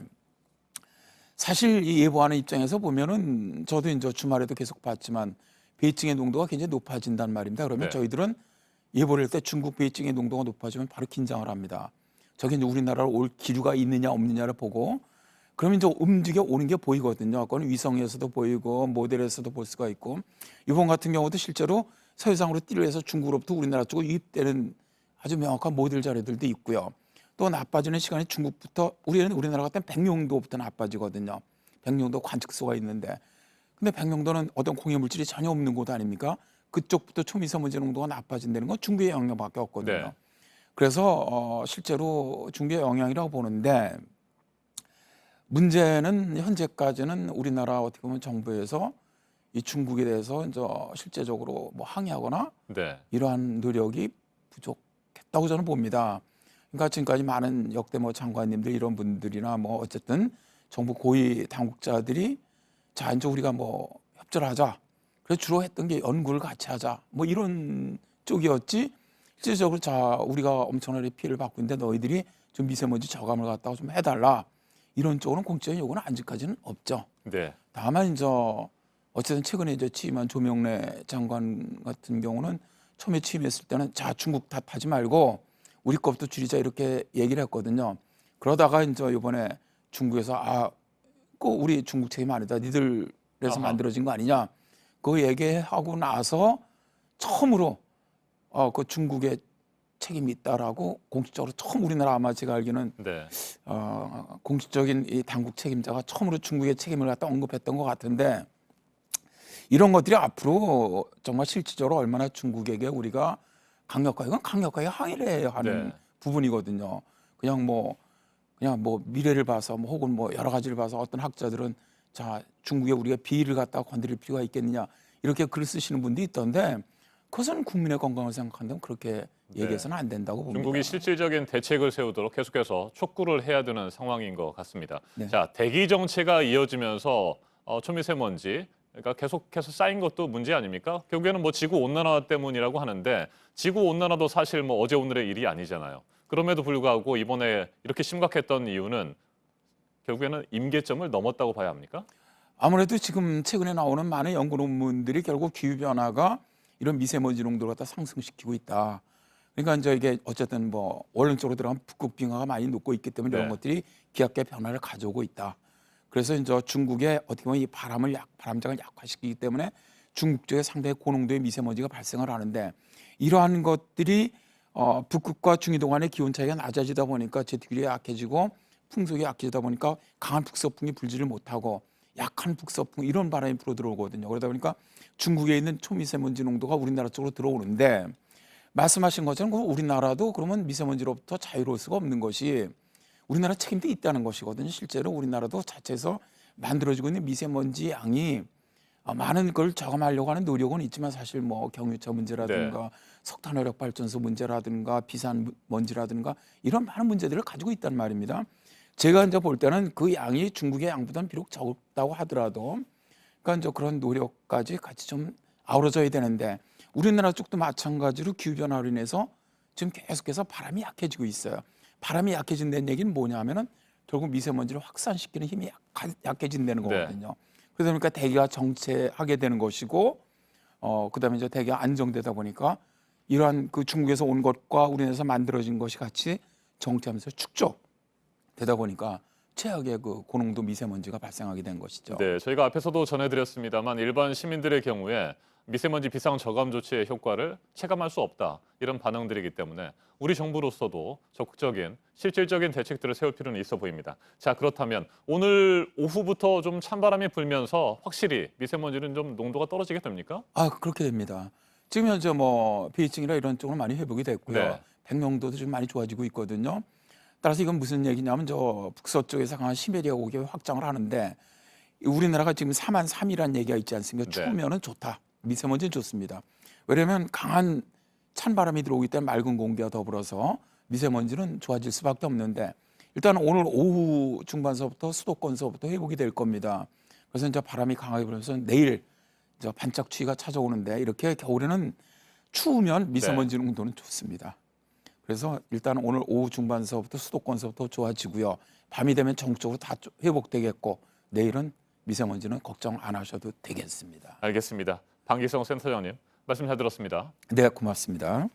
사실 이 예보하는 입장에서 보면은 저도 이제 주말에도 계속 봤지만 베이징의 농도가 굉장히 높아진단 말입니다. 그러면 네. 저희들은 예보를 할 때 중국 베이징의 농도가 높아지면 바로 긴장을 합니다. 저게 이제 우리나라로 올 기류가 있느냐 없느냐를 보고 그러면 이제 움직여 오는 게 보이거든요. 그건 위성에서도 보이고 모델에서도 볼 수가 있고 이번 같은 경우도 실제로 서해상으로 띠를 해서 중국으로부터 우리나라 쪽으로 유입되는 아주 명확한 모델 자료들도 있고요. 또 나빠지는 시간이 중국부터 우리나라 같은 백령도부터 나빠지거든요. 백령도 관측소가 있는데 근데 백령도는 어떤 공해 물질이 전혀 없는 곳 아닙니까? 그쪽부터 초미세먼지 농도가 나빠진다는 건 중국의 영향밖에 없거든요. 네. 그래서 실제로 중국의 영향이라고 보는데 문제는 현재까지는 우리나라 어떻게 보면 정부에서 이 중국에 대해서 이제 실제적으로 뭐 항의하거나 네. 이러한 노력이 부족했다고 저는 봅니다. 그러니까 지금까지 많은 역대 뭐 장관님들 이런 분들이나 뭐 어쨌든 정부 고위 당국자들이 자 이제 우리가 뭐 협조를 하자. 그래서 주로 했던 게 연구를 같이 하자. 뭐 이런 쪽이었지. 실질적으로 자 우리가 엄청나게 피해를 받고 있는데 너희들이 좀 미세먼지 저감을 갖다가 좀 해달라. 이런 쪽으로는 공적인 요구는 아직까지는 없죠. 네. 다만 이제 어쨌든 최근에 이제 취임한 조명래 장관 같은 경우는 처음에 취임했을 때는 자 중국 탓하지 말고 우리 것부터 줄이자 이렇게 얘기를 했거든요. 그러다가 이제 이번에 중국에서 꼭 우리 중국 책임 아니다. 니들에서 만들어진 거 아니냐. 그 얘기하고 나서 처음으로 그 중국의 책임이 있다라고 공식적으로 처음 우리나라 아마 제가 알기는 네. 공식적인 이 당국 책임자가 처음으로 중국의 책임을 갖다 언급했던 것 같은데 이런 것들이 앞으로 정말 실질적으로 얼마나 중국에게 우리가 강력하게 항의를 해야 하는 네. 부분이거든요. 그냥 뭐 미래를 봐서 뭐 혹은 뭐 여러 가지를 봐서 어떤 학자들은 자 중국에 우리가 비위를 갖다가 건드릴 필요가 있겠느냐 이렇게 글 쓰시는 분도 있던데 그것은 국민의 건강을 생각한다면 그렇게 얘기해서는 안 된다고 봅니다. 중국이 실질적인 대책을 세우도록 계속해서 촉구를 해야 되는 상황인 것 같습니다. 네. 자, 대기 정체가 이어지면서 초미세먼지 그러니까 계속해서 쌓인 것도 문제 아닙니까? 결국에는 뭐 지구 온난화 때문이라고 하는데 지구 온난화도 사실 뭐 어제 오늘의 일이 아니잖아요. 그럼에도 불구하고 이번에 이렇게 심각했던 이유는 결국에는 임계점을 넘었다고 봐야 합니까? 아무래도 지금 최근에 나오는 많은 연구 논문들이 결국 기후 변화가 이런 미세먼지 농도를 갖다 상승시키고 있다. 그러니까 이제 이게 어쨌든 뭐 원론적으로 들어가면 북극 빙하가 많이 녹고 있기 때문에 이런 것들이 기압계 변화를 가져오고 있다. 그래서 이제 중국의 어떻게 보면 이 바람장을 약화시키기 때문에 중국 쪽에 상당히 고농도의 미세먼지가 발생을 하는데 이러한 것들이 북극과 중위도 간의 기온 차이가 낮아지다 보니까 제트기류가 약해지고 풍속이 약해지다 보니까 강한 북서풍이 불지를 못하고 약한 북서풍 이런 바람이 불어 들어오거든요. 그러다 보니까 중국에 있는 초미세먼지 농도가 우리나라 쪽으로 들어오는데 말씀하신 것처럼 우리나라도 그러면 미세먼지로부터 자유로울 수가 없는 것이 우리나라 책임도 있다는 것이거든요. 실제로 우리나라도 자체에서 만들어지고 있는 미세먼지 양이 많은 걸 저감하려고 하는 노력은 있지만 사실 뭐 경유차 문제라든가 석탄화력 발전소 문제라든가 비산먼지라든가 이런 많은 문제들을 가지고 있단 말입니다. 제가 이제 볼 때는 그 양이 중국의 양보다는 비록 적다고 하더라도 그러니까 이제 그런 노력까지 같이 좀 아우러져야 되는데 우리나라 쪽도 마찬가지로 기후 변화로 인해서 지금 계속해서 바람이 약해지고 있어요. 바람이 약해진다는 얘기는 뭐냐면은 결국 미세먼지를 확산시키는 힘이 약해진다는 거거든요. 그러다 보니까 대기가 정체하게 되는 것이고 그다음에 이제 대기가 안정되다 보니까 이러한 그 중국에서 온 것과 우리나라에서 만들어진 것이 같이 정체하면서 축적되다 보니까 최악의 그 고농도 미세먼지가 발생하게 된 것이죠. 네, 저희가 앞에서도 전해드렸습니다만 일반 시민들의 경우에 미세먼지 비상 저감 조치의 효과를 체감할 수 없다. 이런 반응들이기 때문에 우리 정부로서도 적극적인 실질적인 대책들을 세울 필요는 있어 보입니다. 자, 그렇다면 오늘 오후부터 좀 찬바람이 불면서 확실히 미세먼지는 좀 농도가 떨어지게 됩니까? 그렇게 됩니다. 지금 현재 뭐 비이층이나 이런 쪽으로 많이 회복이 됐고요. 백령도도 좀 많이 좋아지고 있거든요. 따라서 이건 무슨 얘기냐면 저 북서쪽에서 강한 시베리아 고기압이 확장을 하는데 우리나라가 지금 4만 3이라는 얘기가 있지 않습니까? 네. 추우면은 좋다. 미세먼지는 좋습니다. 왜냐하면 강한 찬바람이 들어오기 때문에 맑은 공기와 더불어서 미세먼지는 좋아질 수밖에 없는데 일단 오늘 오후 중반서부터 수도권서부터 회복이 될 겁니다. 그래서 이제 바람이 강하게 불면서 내일 이제 반짝 추위가 찾아오는데 이렇게 겨울에는 추우면 미세먼지 농도는 좋습니다. 그래서 일단 오늘 오후 중반서부터 수도권서부터 좋아지고요. 밤이 되면 전국적으로 다 회복되겠고 내일은 미세먼지는 걱정 안 하셔도 되겠습니다. 알겠습니다. 방기성 센터장님 말씀 잘 들었습니다. 네, 고맙습니다.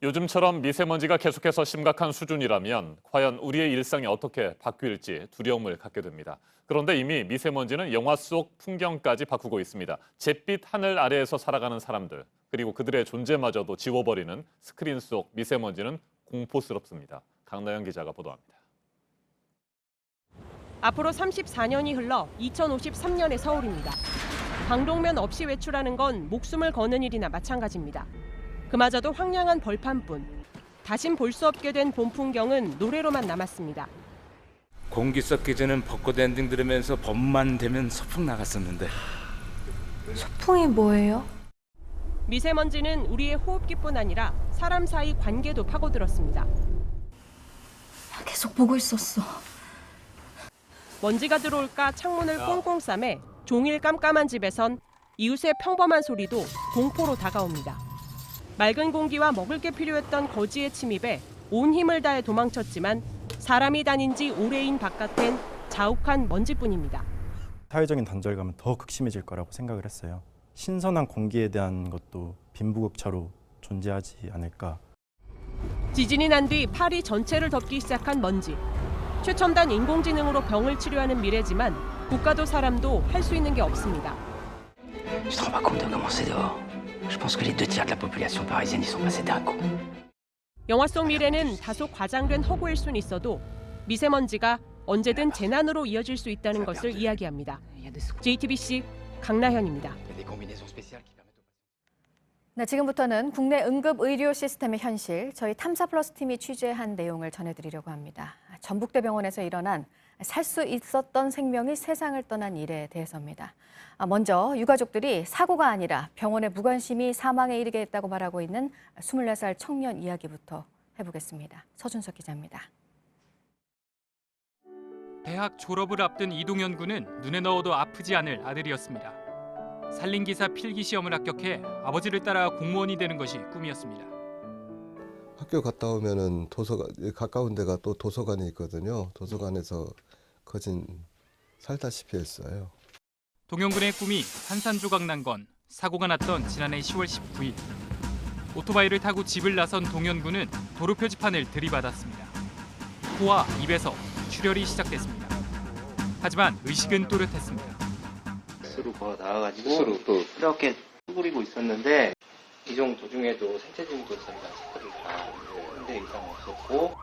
요즘처럼 미세먼지가 계속해서 심각한 수준이라면 과연 우리의 일상이 어떻게 바뀔지 두려움을 갖게 됩니다. 그런데 이미 미세먼지는 영화 속 풍경까지 바꾸고 있습니다. 잿빛 하늘 아래에서 살아가는 사람들, 그리고 그들의 존재마저도 지워버리는 스크린 속 미세먼지는 공포스럽습니다. 강나영 기자가 보도합니다. 앞으로 34년이 흘러 2053년의 서울입니다. 방독면 없이 외출하는 건 목숨을 거는 일이나 마찬가지입니다. 그마저도 황량한 벌판뿐. 다신 볼 수 없게 된 봄 풍경은 노래로만 남았습니다. 공기 썩기 전엔 벚꽃 엔딩 들으면서 봄만 되면 소풍 나갔었는데. 소풍이 뭐예요? 미세먼지는 우리의 호흡기뿐 아니라 사람 사이 관계도 파고들었습니다. 계속 보고 있었어. 먼지가 들어올까 창문을 꽁꽁 싸매 종일 깜깜한 집에선 이웃의 평범한 소리도 공포로 다가옵니다. 맑은 공기와 먹을 게 필요했던 거지의 침입에 온 힘을 다해 도망쳤지만 사람이 다닌 지 오래인 바깥엔 자욱한 먼지뿐입니다. 사회적인 단절감은 더 극심해질 거라고 생각을 했어요. 신선한 공기에 대한 것도 빈부격차로 존재하지 않을까. 지진이 난 뒤 파리 전체를 덮기 시작한 먼지. 최첨단 인공지능으로 병을 치료하는 미래지만 국가도 사람도 할 수 있는 게 없습니다. Je te rends pas compte de comment c'est dehors. Je pense que les 2 tiers de la population parisienne y sont passés d'un coup. 영화 속 미래는 다소 과장된 허구일 순 있어도 미세먼지가 언제든 재난으로 이어질 수 있다는 것을 이야기합니다. JTBC 강나현입니다. 네, 지금부터는 국내 응급 의료 시스템의 현실, 저희 탐사플러스 팀이 취재한 내용을 전해드리려고 합니다. 전북대병원에서 일어난 살 수 있었던 생명이 세상을 떠난 일에 대해서입니다. 먼저 유가족들이 사고가 아니라 병원의 무관심이 사망에 이르게 했다고 말하고 있는 24살 청년 이야기부터 해보겠습니다. 서준석 기자입니다. 대학 졸업을 앞둔 이동현 군은 눈에 넣어도 아프지 않을 아들이었습니다. 산림기사 필기시험을 합격해 아버지를 따라 공무원이 되는 것이 꿈이었습니다. 학교 갔다 오면은 도서관, 가까운 데가 또 도서관이 있거든요. 도서관에서 거진 살다시피 했어요. 동현 군의 꿈이 산산조각 난 건 사고가 났던 지난해 10월 19일. 오토바이를 타고 집을 나선 동현 군은 도로 표지판을 들이받았습니다. 코와 입에서 출혈이 시작됐습니다. 하지만 의식은 또렷했습니다. 스스로 걸어 나와가지고 또 이렇게 쭈그리고 있었는데 이동 도중에도 생체적인 것들이나 체크를 다 현재 이상 없었고.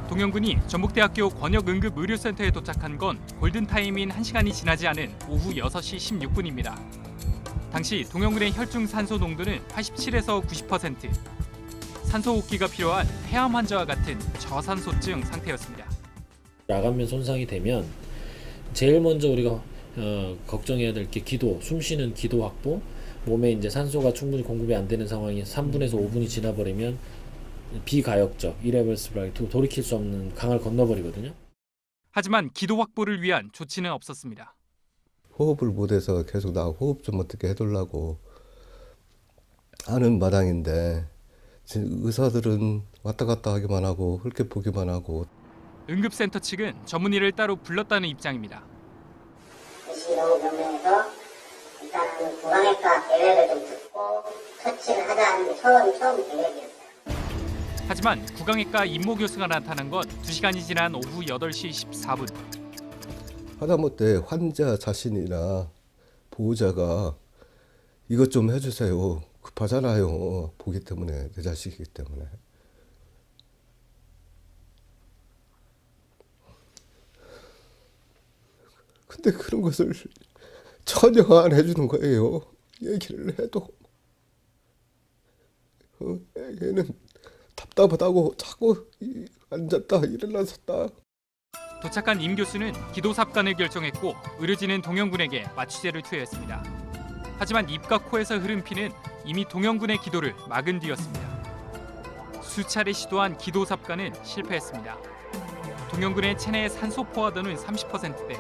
동현 군이 전북대학교 권역응급의료센터에 도착한 건 골든타임인 1시간이 지나지 않은 오후 6시 16분입니다. 당시 동현 군의 혈중 산소 농도는 87에서 90%. 산소 호흡기가 필요한 폐암 환자와 같은 저산소증 상태였습니다. 나간면 손상이 되면 제일 먼저 우리가 걱정해야 될 게 기도, 숨쉬는 기도 확보. 몸에 이제 산소가 충분히 공급이 안 되는 상황이 3분에서 5분이 지나버리면 비가역적, irreversible, 돌이킬 수 없는 강을 건너버리거든요. 하지만 기도 확보를 위한 조치는 없었습니다. 호흡을 못해서 계속 나 호흡 좀 어떻게 해달라고 하는 마당인데 의사들은 왔다 갔다 하기만 하고 훑게 보기만 하고. 응급센터 측은 전문의를 따로 불렀다는 입장입니다. 의식이 너무 병명해서 일단은 구강외과 계획을 좀 듣고 처치를 하자는 게 처음 계획이었어요. 하지만 구강외과 임모 교수가 나타난 건 2시간이 지난 오후 8시 14분. 하다못해 환자 자신이나 보호자가 이것 좀 해주세요. 급하잖아요. 보기 때문에, 내 자식이기 때문에. 근데 그런 것을 전혀 안 해주는 거예요. 얘기를 해도. 얘는 답답하다고 자꾸 앉았다 일어났었다. 도착한 임 교수는 기도 삽관을 결정했고 의료진은 동영군에게 마취제를 투여했습니다. 하지만 입과 코에서 흐른 피는 이미 동영군의 기도를 막은 뒤였습니다. 수차례 시도한 기도 삽관은 실패했습니다. 동영군의 체내의 산소 포화도는 30%대,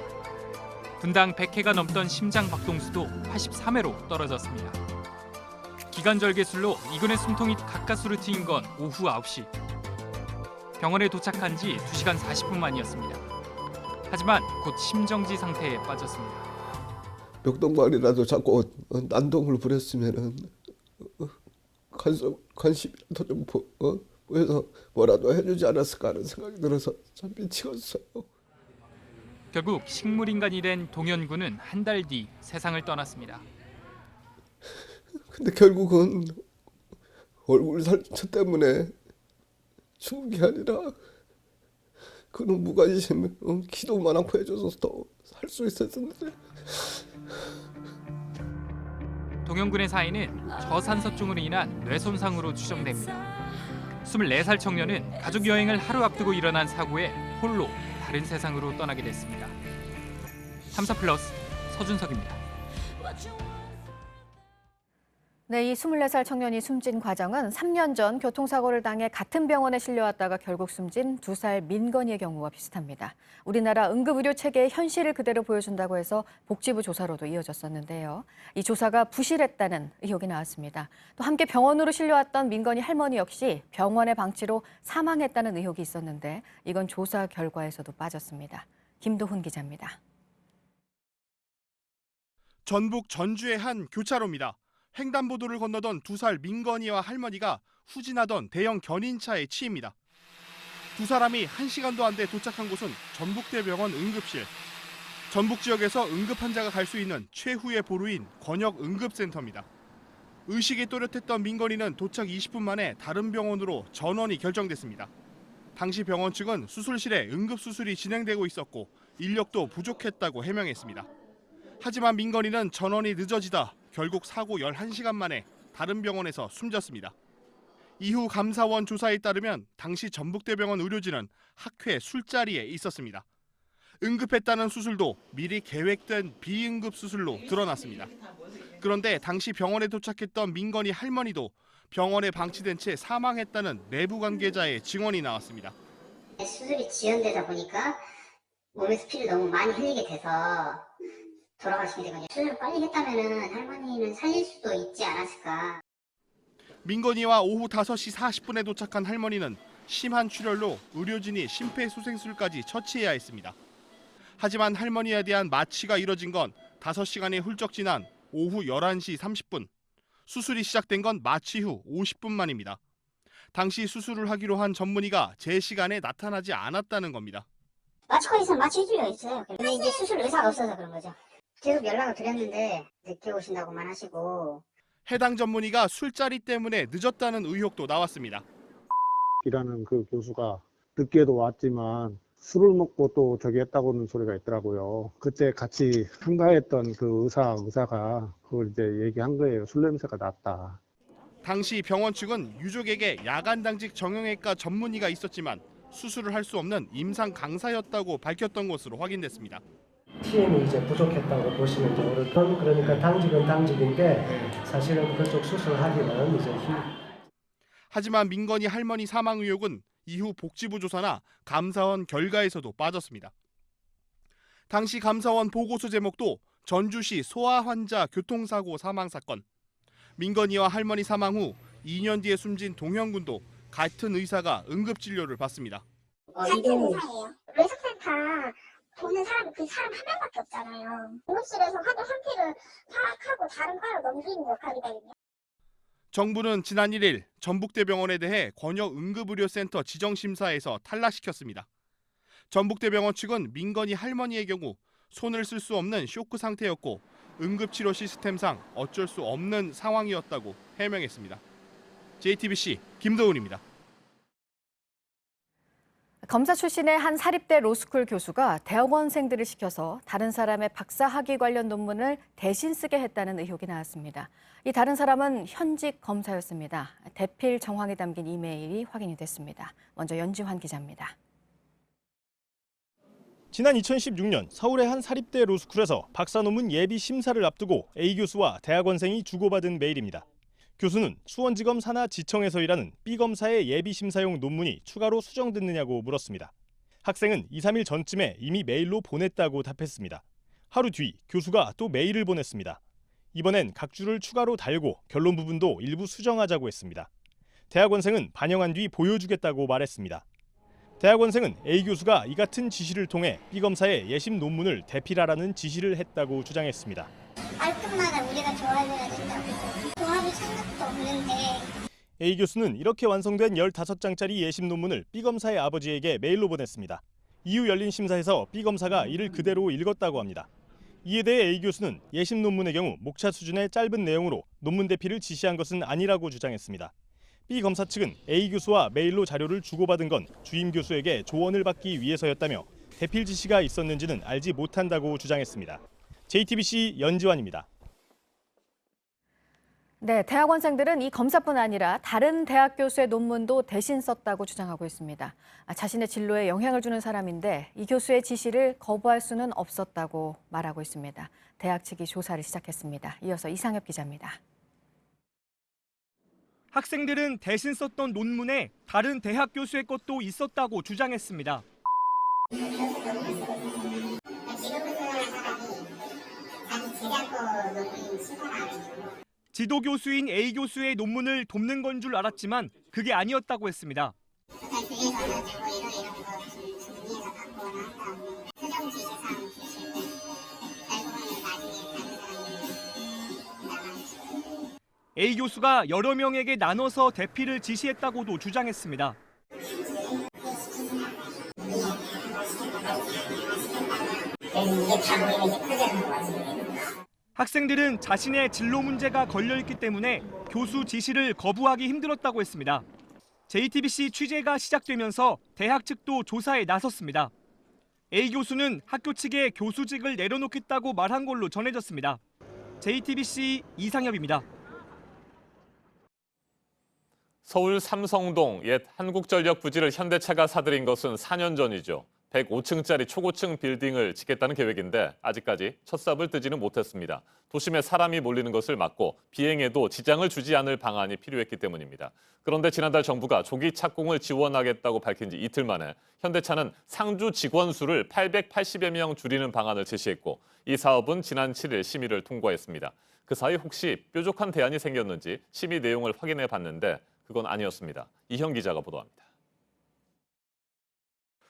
분당 100회가 넘던 심장 박동수도 83회로 떨어졌습니다. 기관절개술로 이군의 숨통이 가까스로 트인 건 오후 9시. 병원에 도착한 지 2시간 40분 만이었습니다. 하지만 곧 심정지 상태에 빠졌습니다. 벽동만이라도 자꾸 난동을 부렸으면은 관심이라도 좀 보여서 뭐라도 해주지 않았을까 하는 생각이 들어서 참 미치겠어요. 결국 식물인간이 된 동현군은 한 달 뒤 세상을 떠났습니다. 근데 결국은 얼굴 상처 때문에 죽은 게 아니라 그는 무관심, 기도만 하고 해줘서 더 살 수 있었는데. 동현군의 사인은 저산소증으로 인한 뇌손상으로 추정됩니다. 24살 청년은 가족 여행을 하루 앞두고 일어난 사고에 홀로 다른 세상으로 떠나게 됐습니다. 탐사플러스 서준석입니다. 네, 이 24살 청년이 숨진 과정은 3년 전 교통사고를 당해 같은 병원에 실려왔다가 결국 숨진 2살 민건이의 경우와 비슷합니다. 우리나라 응급의료 체계의 현실을 그대로 보여준다고 해서 복지부 조사로도 이어졌었는데요. 이 조사가 부실했다는 의혹이 나왔습니다. 또 함께 병원으로 실려왔던 민건이 할머니 역시 병원의 방치로 사망했다는 의혹이 있었는데 이건 조사 결과에서도 빠졌습니다. 김도훈 기자입니다. 전북 전주의 한 교차로입니다. 횡단보도를 건너던 2살 민건이와 할머니가 후진하던 대형 견인차에 치입니다. 두 사람이 1시간도 안 돼 도착한 곳은 전북대병원 응급실. 전북 지역에서 응급 환자가 갈 수 있는 최후의 보루인 권역응급센터입니다. 의식이 또렷했던 민건이는 도착 20분 만에 다른 병원으로 전원이 결정됐습니다. 당시 병원 측은 수술실에 응급수술이 진행되고 있었고 인력도 부족했다고 해명했습니다. 하지만 민건이는 전원이 늦어지다 결국 사고 11시간 만에 다른 병원에서 숨졌습니다. 이후 감사원 조사에 따르면 당시 전북대병원 의료진은 학회 술자리에 있었습니다. 응급했다는 수술도 미리 계획된 비응급 수술로 드러났습니다. 그런데 당시 병원에 도착했던 민건이 할머니도 병원에 방치된 채 사망했다는 내부 관계자의 증언이 나왔습니다. 수술이 지연되다 보니까 몸에서 피를 너무 많이 흘리게 돼서 돌아가시게 된 거죠. 수술을 빨리 했다면 할머니는 살릴 수도 있지 않았을까. 민건이와 오후 5시 40분에 도착한 할머니는 심한 출혈로 의료진이 심폐소생술까지 처치해야 했습니다. 하지만 할머니에 대한 마취가 이뤄진 건 5시간이 훌쩍 지난 오후 11시 30분. 수술이 시작된 건 마취 후 50분 만입니다. 당시 수술을 하기로 한 전문의가 제 시간에 나타나지 않았다는 겁니다. 마취가 있으면 마취해주려 했어요. 근데 이제 수술 의사가 없어서 그런 거죠. 계속 연락을 드렸는데 늦게 오신다고만 하시고. 해당 전문의가 술자리 때문에 늦었다는 의혹도 나왔습니다. 이라는 그 교수가 늦게도 왔지만 술을 먹고 또 저기 했다고는 소리가 있더라고요. 그때 같이 참가했던 그 의사가 그걸 이제 얘기한 거예요. 술 냄새가 났다. 당시 병원 측은 유족에게 야간 당직 정형외과 전문의가 있었지만 수술을 할 수 없는 임상 강사였다고 밝혔던 것으로 확인됐습니다. TM이 이제 부족했다고 보시면 좀 어렵던, 그러니까 당직은 당직인데 사실은 그쪽 수술하기는 이제 하지만 민건이 할머니 사망 의혹은 이후 복지부 조사나 감사원 결과에서도 빠졌습니다. 당시 감사원 보고서 제목도 전주시 소아 환자 교통사고 사망 사건. 민건이와 할머니 사망 후 2년 뒤에 숨진 동현군도 같은 의사가 응급진료를 받습니다. 같은 의사예요. 외석센터 보는 사람이 그 사람 한 명밖에 없잖아요. 응급실에서 환자 상태를 파악하고 다른 과로 넘기는 역할이거든요. 정부는 지난 1일 전북대병원에 대해 권역응급의료센터 지정심사에서 탈락시켰습니다. 전북대병원 측은 민건이 할머니의 경우 손을 쓸 수 없는 쇼크 상태였고 응급치료 시스템상 어쩔 수 없는 상황이었다고 해명했습니다. JTBC 김도훈입니다. 검사 출신의 한 사립대 로스쿨 교수가 대학원생들을 시켜서 다른 사람의 박사 학위 관련 논문을 대신 쓰게 했다는 의혹이 나왔습니다. 이 다른 사람은 현직 검사였습니다. 대필 정황이 담긴 이메일이 확인이 됐습니다. 먼저 연지환 기자입니다. 지난 2016년 서울의 한 사립대 로스쿨에서 박사 논문 예비 심사를 앞두고 A 교수와 대학원생이 주고받은 메일입니다. 교수는 수원지검 산하지청에서 일하는 B 검사의 예비 심사용 논문이 추가로 수정됐느냐고 물었습니다. 학생은 2, 3일 전쯤에 이미 메일로 보냈다고 답했습니다. 하루 뒤 교수가 또 메일을 보냈습니다. 이번엔 각주를 추가로 달고 결론 부분도 일부 수정하자고 했습니다. 대학원생은 반영한 뒤 보여주겠다고 말했습니다. 대학원생은 A 교수가 이 같은 지시를 통해 B 검사의 예심 논문을 대필하라는 지시를 했다고 주장했습니다. 말끝마다 우리가 조합해야 된다고. 조합이 생각도 없는데. A 교수는 이렇게 완성된 15장짜리 예심 논문을 B 검사의 아버지에게 메일로 보냈습니다. 이후 열린 심사에서 B 검사가 이를 그대로 읽었다고 합니다. 이에 대해 A 교수는 예심 논문의 경우 목차 수준의 짧은 내용으로 논문 대필을 지시한 것은 아니라고 주장했습니다. B 검사 측은 A 교수와 메일로 자료를 주고받은 건 주임 교수에게 조언을 받기 위해서였다며 대필 지시가 있었는지는 알지 못한다고 주장했습니다. JTBC 연지환입니다. 네, 대학원생들은 이 검사뿐 아니라 다른 대학 교수의 논문도 대신 썼다고 주장하고 있습니다. 자신의 진로에 영향을 주는 사람인데 이 교수의 지시를 거부할 수는 없었다고 말하고 있습니다. 대학 측이 조사를 시작했습니다. 이어서 이상엽 기자입니다. 학생들은 대신 썼던 논문에 다른 대학 교수의 것도 있었다고 주장했습니다. 지도 교수인 A 교수의 논문을 돕는 건 줄 알았지만 그게 아니었다고 했습니다. A 교수가 여러 명에게 나눠서 대필을 지시했다고도 주장했습니다. 학생들은 자신의 진로 문제가 걸려있기 때문에 교수 지시를 거부하기 힘들었다고 했습니다. JTBC 취재가 시작되면서 대학 측도 조사에 나섰습니다. A 교수는 학교 측에 교수직을 내려놓겠다고 말한 걸로 전해졌습니다. JTBC 이상엽입니다. 서울 삼성동 옛 한국전력 부지를 현대차가 사들인 것은 4년 전이죠. 105층짜리 초고층 빌딩을 짓겠다는 계획인데 아직까지 첫 삽을 뜨지는 못했습니다. 도심에 사람이 몰리는 것을 막고 비행에도 지장을 주지 않을 방안이 필요했기 때문입니다. 그런데 지난달 정부가 조기 착공을 지원하겠다고 밝힌 지 이틀 만에 현대차는 상주 직원 수를 880여 명 줄이는 방안을 제시했고 이 사업은 지난 7일 심의를 통과했습니다. 그 사이 혹시 뾰족한 대안이 생겼는지 심의 내용을 확인해 봤는데 그건 아니었습니다. 이형 기자가 보도합니다.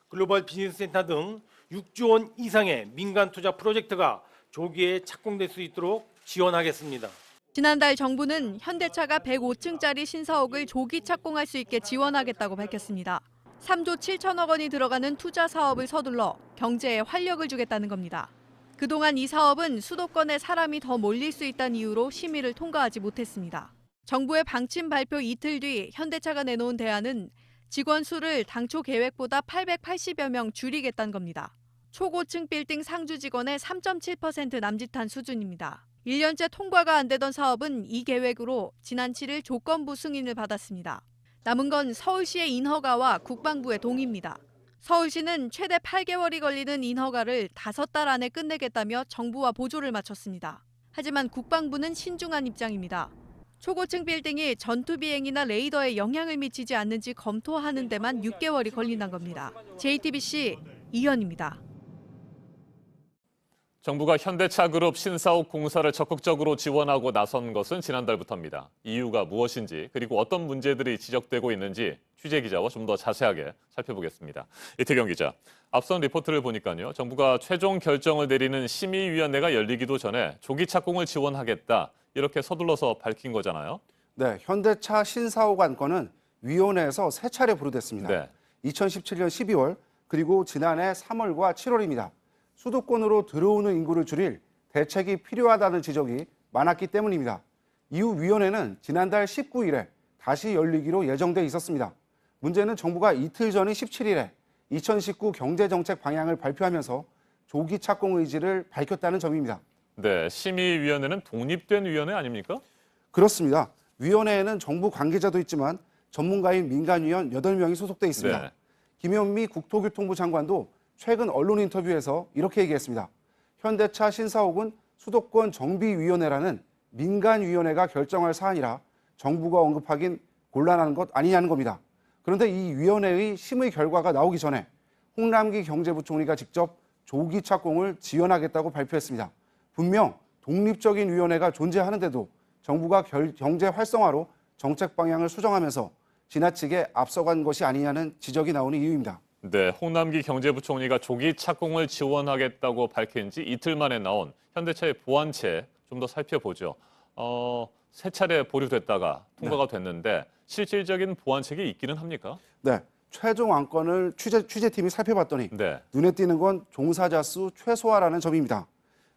글로벌 비즈니스센터 등 6조 원 이상의 민간 투자 프로젝트가 조기에 착공될 수 있도록 지원하겠습니다. 지난달 정부는 현대차가 105층짜리 신사옥을 조기 착공할 수 있게 지원하겠다고 밝혔습니다. 3조 7천억 원이 들어가는 투자 사업을 서둘러 경제에 활력을 주겠다는 겁니다. 그동안 이 사업은 수도권에 사람이 더 몰릴 수 있다는 이유로 심의를 통과하지 못했습니다. 정부의 방침 발표 이틀 뒤 현대차가 내놓은 대안은 직원 수를 당초 계획보다 880여 명 줄이겠다는 겁니다. 초고층 빌딩 상주 직원의 3.7% 남짓한 수준입니다. 1년째 통과가 안 되던 사업은 이 계획으로 지난 7일 조건부 승인을 받았습니다. 남은 건 서울시의 인허가와 국방부의 동의입니다. 서울시는 최대 8개월이 걸리는 인허가를 5달 안에 끝내겠다며 정부와 보조를 마쳤습니다. 하지만 국방부는 신중한 입장입니다. 초고층 빌딩이 전투 비행이나 레이더에 영향을 미치지 않는지 검토하는 데만 6개월이 걸린다는 겁니다. JTBC 이현입니다. 정부가 현대차 그룹 신사옥 공사를 적극적으로 지원하고 나선 것은 지난달부터입니다. 이유가 무엇인지 그리고 어떤 문제들이 지적되고 있는지 취재 기자와 좀 더 자세하게 살펴보겠습니다. 이태경 기자, 앞선 리포트를 보니까요. 정부가 최종 결정을 내리는 심의위원회가 열리기도 전에 조기 착공을 지원하겠다. 이렇게 서둘러서 밝힌 거잖아요. 네, 현대차 신사옥 안건은 위원회에서 3차례 부르됐습니다. 네. 2017년 12월 그리고 지난해 3월과 7월입니다. 수도권으로 들어오는 인구를 줄일 대책이 필요하다는 지적이 많았기 때문입니다. 이후 위원회는 지난달 19일에 다시 열리기로 예정돼 있었습니다. 문제는 정부가 이틀 전인 17일에 2019 경제정책 방향을 발표하면서 조기 착공 의지를 밝혔다는 점입니다. 네, 심의위원회는 독립된 위원회 아닙니까? 그렇습니다. 위원회에는 정부 관계자도 있지만 전문가인 민간위원 8명이 소속돼 있습니다. 네. 김현미 국토교통부 장관도 최근 언론 인터뷰에서 이렇게 얘기했습니다. 현대차 신사옥은 수도권 정비위원회라는 민간위원회가 결정할 사안이라 정부가 언급하긴 곤란한 것 아니냐는 겁니다. 그런데 이 위원회의 심의 결과가 나오기 전에 홍남기 경제부총리가 직접 조기 착공을 지원하겠다고 발표했습니다. 분명 독립적인 위원회가 존재하는데도 정부가 경제 활성화로 정책 방향을 수정하면서 지나치게 앞서간 것이 아니냐는 지적이 나오는 이유입니다. 네, 홍남기 경제부총리가 조기 착공을 지원하겠다고 밝힌 지 이틀 만에 나온 현대차의 보완책 좀 더 살펴보죠. 세 차례 보류됐다가 통과가 됐는데 실질적인 보완책이 있기는 합니까? 네, 최종 안건을 취재팀이 살펴봤더니 네. 눈에 띄는 건 종사자 수 최소화라는 점입니다.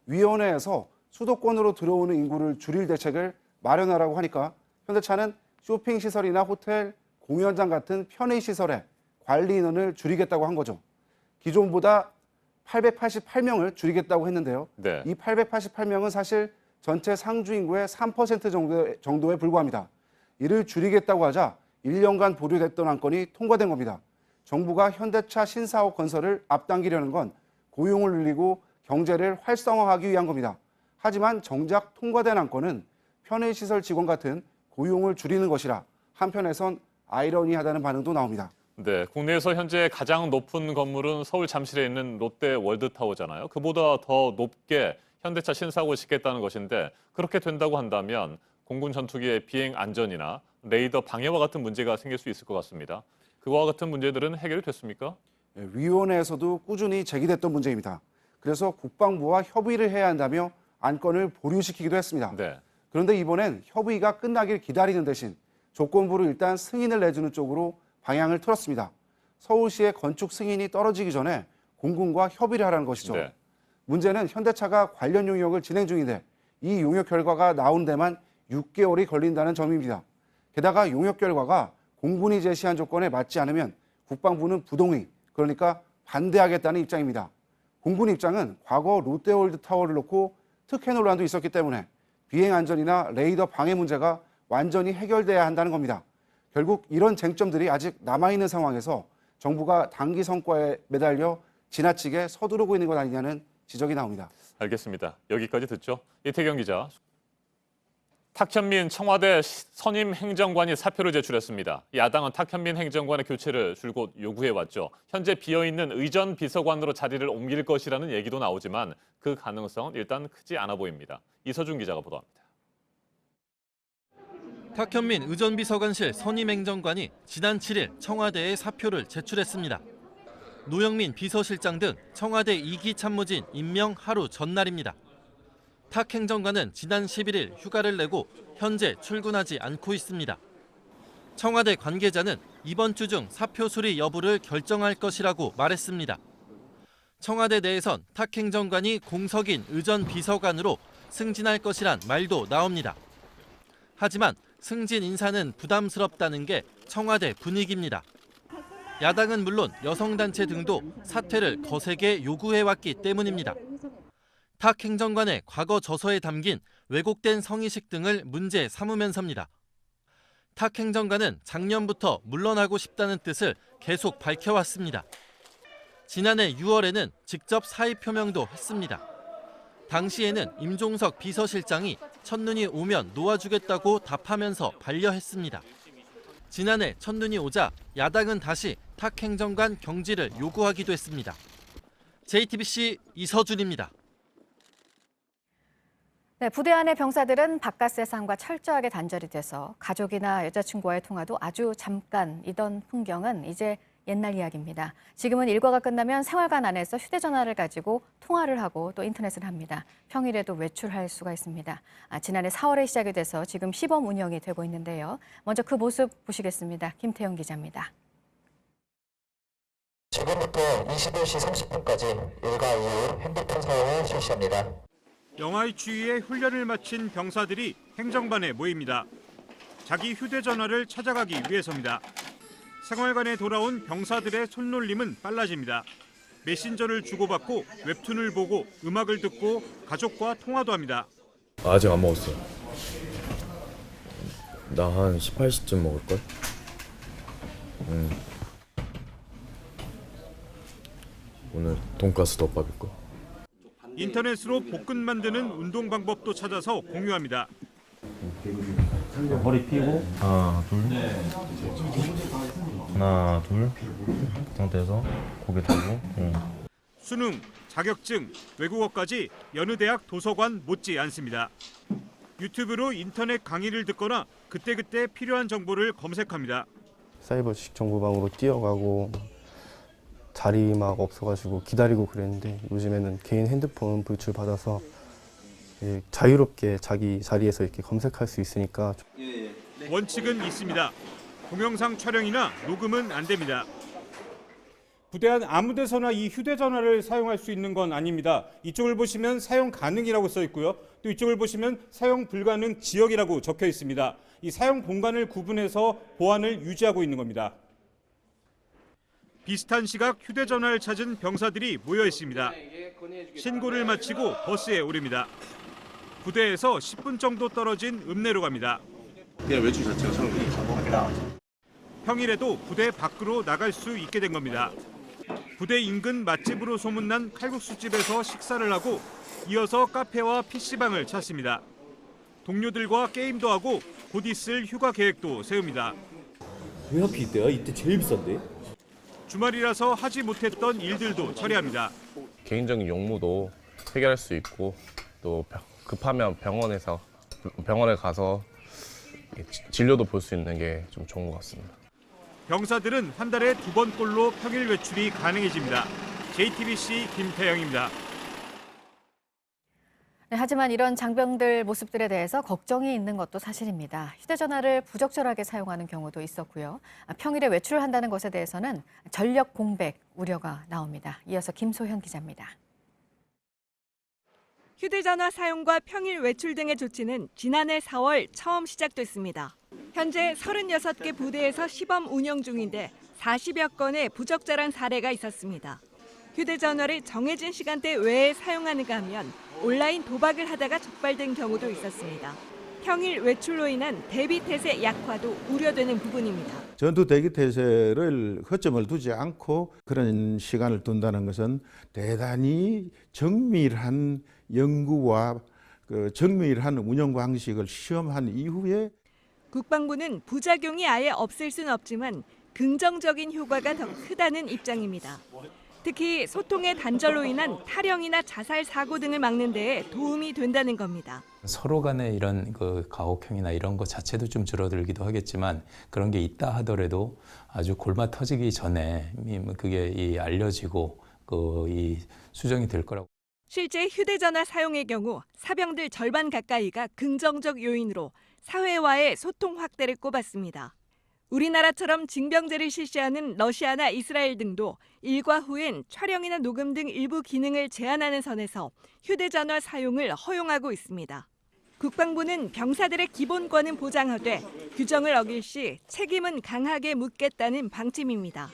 위원회에서 수도권으로 들어오는 인구를 줄일 대책을 마련하라고 하니까 현대차는 쇼핑시설이나 호텔, 공연장 같은 편의시설에 관리 인원을 줄이겠다고 한 거죠. 기존보다 888명을 줄이겠다고 했는데요. 네. 이 888명은 사실 전체 상주 인구의 3% 정도에 불과합니다. 이를 줄이겠다고 하자 1년간 보류됐던 안건이 통과된 겁니다. 정부가 현대차 신사옥 건설을 앞당기려는 건 고용을 늘리고 경제를 활성화하기 위한 겁니다. 하지만 정작 통과된 안건은 편의시설 직원 같은 고용을 줄이는 것이라 한편에선 아이러니하다는 반응도 나옵니다. 네, 국내에서 현재 가장 높은 건물은 서울 잠실에 있는 롯데 월드타워잖아요. 그보다 더 높게 현대차 신사옥을 짓겠다는 것인데 그렇게 된다고 한다면 공군 전투기의 비행 안전이나 레이더 방해와 같은 문제가 생길 수 있을 것 같습니다. 그와 같은 문제들은 해결이 됐습니까? 네, 위원회에서도 꾸준히 제기됐던 문제입니다. 그래서 국방부와 협의를 해야 한다며 안건을 보류시키기도 했습니다. 네. 그런데 이번엔 협의가 끝나길 기다리는 대신 조건부로 일단 승인을 내주는 쪽으로 방향을 틀었습니다. 서울시의 건축 승인이 떨어지기 전에 공군과 협의를 하라는 것이죠. 네. 문제는 현대차가 관련 용역을 진행 중인데 이 용역 결과가 나온 데만 6개월이 걸린다는 점입니다. 게다가 용역 결과가 공군이 제시한 조건에 맞지 않으면 국방부는 부동의, 그러니까 반대하겠다는 입장입니다. 공군 입장은 과거 롯데월드타워를 놓고 특혜 논란도 있었기 때문에 비행 안전이나 레이더 방해 문제가 완전히 해결돼야 한다는 겁니다. 결국 이런 쟁점들이 아직 남아있는 상황에서 정부가 단기 성과에 매달려 지나치게 서두르고 있는 것 아니냐는 지적이 나옵니다. 알겠습니다. 여기까지 듣죠. 이태경 기자. 탁현민 청와대 선임 행정관이 사표를 제출했습니다. 야당은 탁현민 행정관의 교체를 줄곧 요구해왔죠. 현재 비어있는 의전 비서관으로 자리를 옮길 것이라는 얘기도 나오지만 그 가능성은 일단 크지 않아 보입니다. 이서준 기자가 보도합니다. 탁현민 의전비서관실 선임행정관이 지난 7일 청와대에 사표를 제출했습니다. 노영민 비서실장 등 청와대 2기 참모진 임명 하루 전날입니다. 탁 행정관은 지난 11일 휴가를 내고 현재 출근하지 않고 있습니다. 청와대 관계자는 이번 주 중 사표 수리 여부를 결정할 것이라고 말했습니다. 청와대 내에선 탁 행정관이 공석인 의전비서관으로 승진할 것이란 말도 나옵니다. 하지만 승진 인사는 부담스럽다는 게 청와대 분위기입니다. 야당은 물론 여성단체 등도 사퇴를 거세게 요구해왔기 때문입니다. 탁 행정관의 과거 저서에 담긴 왜곡된 성의식 등을 문제 삼으면서입니다. 탁 행정관은 작년부터 물러나고 싶다는 뜻을 계속 밝혀왔습니다. 지난해 6월에는 직접 사의 표명도 했습니다. 당시에는 임종석 비서실장이 첫눈이 오면 놓아주겠다고 답하면서 반려했습니다. 지난해 첫눈이 오자 야당은 다시 탁 행정관 경질을 요구하기도 했습니다. JTBC 이서준입니다. 네, 부대 안의 병사들은 바깥 세상과 철저하게 단절이 돼서 가족이나 여자친구와의 통화도 아주 잠깐이던 풍경은 이제 옛날 이야기입니다. 지금은 일과가 끝나면 생활관 안에서 휴대전화를 가지고 통화를 하고 또 인터넷을 합니다. 평일에도 외출할 수가 있습니다. 지난해 4월에 시작이 돼서 지금 시범 운영이 되고 있는데요. 먼저 그 모습 보시겠습니다. 김태영 기자입니다. 지금부터 21시 30분까지 일과 이후 핸드폰 사용을 실시합니다. 영하의 추위에 훈련을 마친 병사들이 행정반에 모입니다. 자기 휴대전화를 찾아가기 위해서입니다. 생활관에 돌아온 병사들의 손놀림은 빨라집니다. 메신저를 주고받고 웹툰을 보고 음악을 듣고 가족과 통화도 합니다. 아직 안 먹었어요. 나 한 18시쯤 먹을걸? 오늘 돈가스 덮밥일걸? 인터넷으로 볶음 만드는 운동 방법도 찾아서 공유합니다. 허리 펴고 하나 둘 그 상태에서 고개 들고 수능, 자격증, 외국어까지 여느 대학 도서관 못지 않습니다. 유튜브로 인터넷 강의를 듣거나 그때그때 필요한 정보를 검색합니다. 사이버 주식 정보방으로 뛰어가고 자리 막 없어가지고 기다리고 그랬는데 요즘에는 개인 핸드폰 불출 받아서 자유롭게 자기 자리에서 이렇게 검색할 수 있으니까. 원칙은 있습니다. 동영상 촬영이나 녹음은 안 됩니다. 부대 안 아무 데서나 이 휴대전화를 사용할 수 있는 건 아닙니다. 이쪽을 보시면 사용 가능이라고 써 있고요. 또 이쪽을 보시면 사용 불가능 지역이라고 적혀 있습니다. 이 사용 공간을 구분해서 보안을 유지하고 있는 겁니다. 비슷한 시각 휴대전화를 찾은 병사들이 모여 있습니다. 신고를 마치고 버스에 오릅니다. 부대에서 10분 정도 떨어진 읍내로 갑니다. 그냥 외출 자체가 처음이에요. 평일에도 부대 밖으로 나갈 수 있게 된 겁니다. 부대 인근 맛집으로 소문난 칼국수집에서 식사를 하고 이어서 카페와 PC방을 찾습니다. 동료들과 게임도 하고 곧 있을 휴가 계획도 세웁니다. 왜 하필 이때야? 이때 제일 비싼데? 주말이라서 하지 못했던 일들도 처리합니다. 개인적인 용무도 해결할 수 있고 또 급하면 병원에 가서 진료도 볼 수 있는 게 좀 좋은 것 같습니다. 병사들은 한 달에 2번꼴로 평일 외출이 가능해집니다. JTBC 김태영입니다. 네, 하지만 이런 장병들 모습들에 대해서 걱정이 있는 것도 사실입니다. 휴대전화를 부적절하게 사용하는 경우도 있었고요. 평일에 외출을 한다는 것에 대해서는 전력 공백 우려가 나옵니다. 이어서 김소현 기자입니다. 휴대전화 사용과 평일 외출 등의 조치는 지난해 4월 처음 시작됐습니다. 현재 36개 부대에서 시범 운영 중인데 40여 건의 부적절한 사례가 있었습니다. 휴대전화를 정해진 시간대 외에 사용하는가 하면 온라인 도박을 하다가 적발된 경우도 있었습니다. 평일 외출로 인한 대비태세 약화도 우려되는 부분입니다. 전투 대기태세를 허점을 두지 않고 그런 시간을 둔다는 것은 대단히 정밀한 연구와 정밀한 운영 방식을 시험한 이후에 국방부는 부작용이 아예 없을 수는 없지만 긍정적인 효과가 더 크다는 입장입니다. 특히 소통의 단절로 인한 탈영이나 자살 사고 등을 막는 데에 도움이 된다는 겁니다. 서로 간의 이런 가혹행위나 이런 것 자체도 좀 줄어들기도 하겠지만 그런 게 있다 하더라도 아주 골마 터지기 전에 그게 알려지고 이 수정이 될 거라고. 실제 휴대전화 사용의 경우 사병들 절반 가까이가 긍정적 요인으로 사회와의 소통 확대를 꼽았습니다. 우리나라처럼 징병제를 실시하는 러시아나 이스라엘 등도 일과 후엔 촬영이나 녹음 등 일부 기능을 제한하는 선에서 휴대전화 사용을 허용하고 있습니다. 국방부는 병사들의 기본권은 보장하되 규정을 어길 시 책임은 강하게 묻겠다는 방침입니다.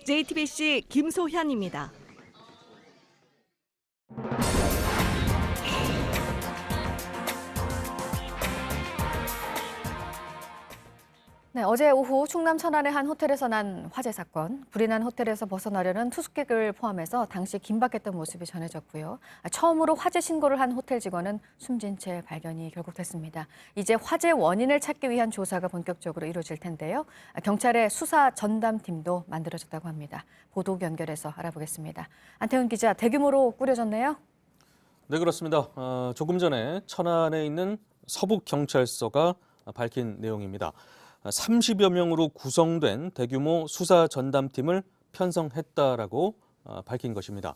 JTBC 김소현입니다. 네, 어제 오후 충남 천안의 한 호텔에서 난 화재 사건. 불이 난 호텔에서 벗어나려는 투숙객을 포함해서 당시 긴박했던 모습이 전해졌고요. 처음으로 화재 신고를 한 호텔 직원은 숨진 채 발견이 결국 됐습니다. 이제 화재 원인을 찾기 위한 조사가 본격적으로 이루어질 텐데요. 경찰의 수사 전담팀도 만들어졌다고 합니다. 보도 연결해서 알아보겠습니다. 안태훈 기자, 대규모로 꾸려졌네요. 네, 그렇습니다. 조금 전에 천안에 있는 서북경찰서가 밝힌 내용입니다. 30여 명으로 구성된 대규모 수사 전담팀을 편성했다라고 밝힌 것입니다.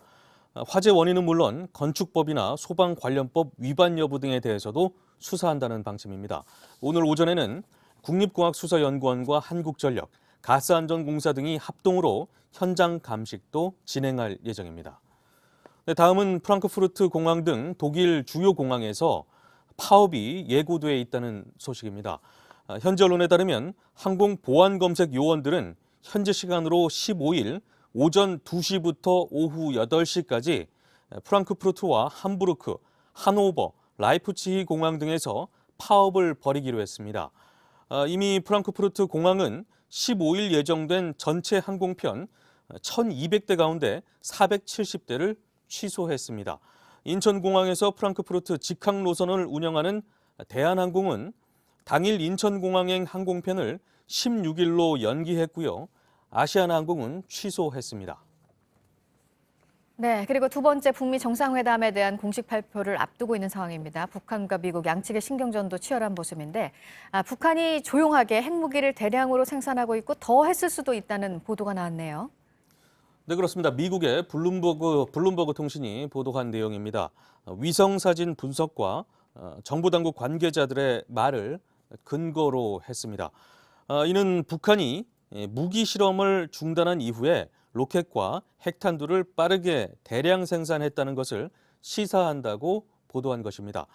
화재 원인은 물론 건축법이나 소방 관련법 위반 여부 등에 대해서도 수사한다는 방침입니다. 오늘 오전에는 국립공학수사연구원과 한국전력, 가스안전공사 등이 합동으로 현장 감식도 진행할 예정입니다. 네, 다음은 프랑크푸르트 공항 등 독일 주요 공항에서 파업이 예고돼 있다는 소식입니다. 현지 언론에 따르면 항공 보안 검색 요원들은 현지 시간으로 15일 오전 2시부터 오후 8시까지 프랑크푸르트와 함부르크, 하노버, 라이프치히 공항 등에서 파업을 벌이기로 했습니다. 이미 프랑크푸르트 공항은 15일 예정된 전체 항공편 1,200대 가운데 470대를 취소했습니다. 인천공항에서 프랑크푸르트 직항 노선을 운영하는 대한항공은 당일 인천공항행 항공편을 16일로 연기했고요. 아시아나항공은 취소했습니다. 네, 그리고 두 번째 북미 정상회담에 대한 공식 발표를 앞두고 있는 상황입니다. 북한과 미국 양측의 신경전도 치열한 모습인데 북한이 조용하게 핵무기를 대량으로 생산하고 있고 더 했을 수도 있다는 보도가 나왔네요. 네, 그렇습니다. 미국의 블룸버그 통신이 보도한 내용입니다. 위성사진 분석과 정부 당국 관계자들의 말을 근거로 했습니다. 이는 북한이 무기 실험을 중단한 이후에 로켓과 핵탄두를 빠르게 대량 생산했다는 것을 시사한다고 보도한 것입니다.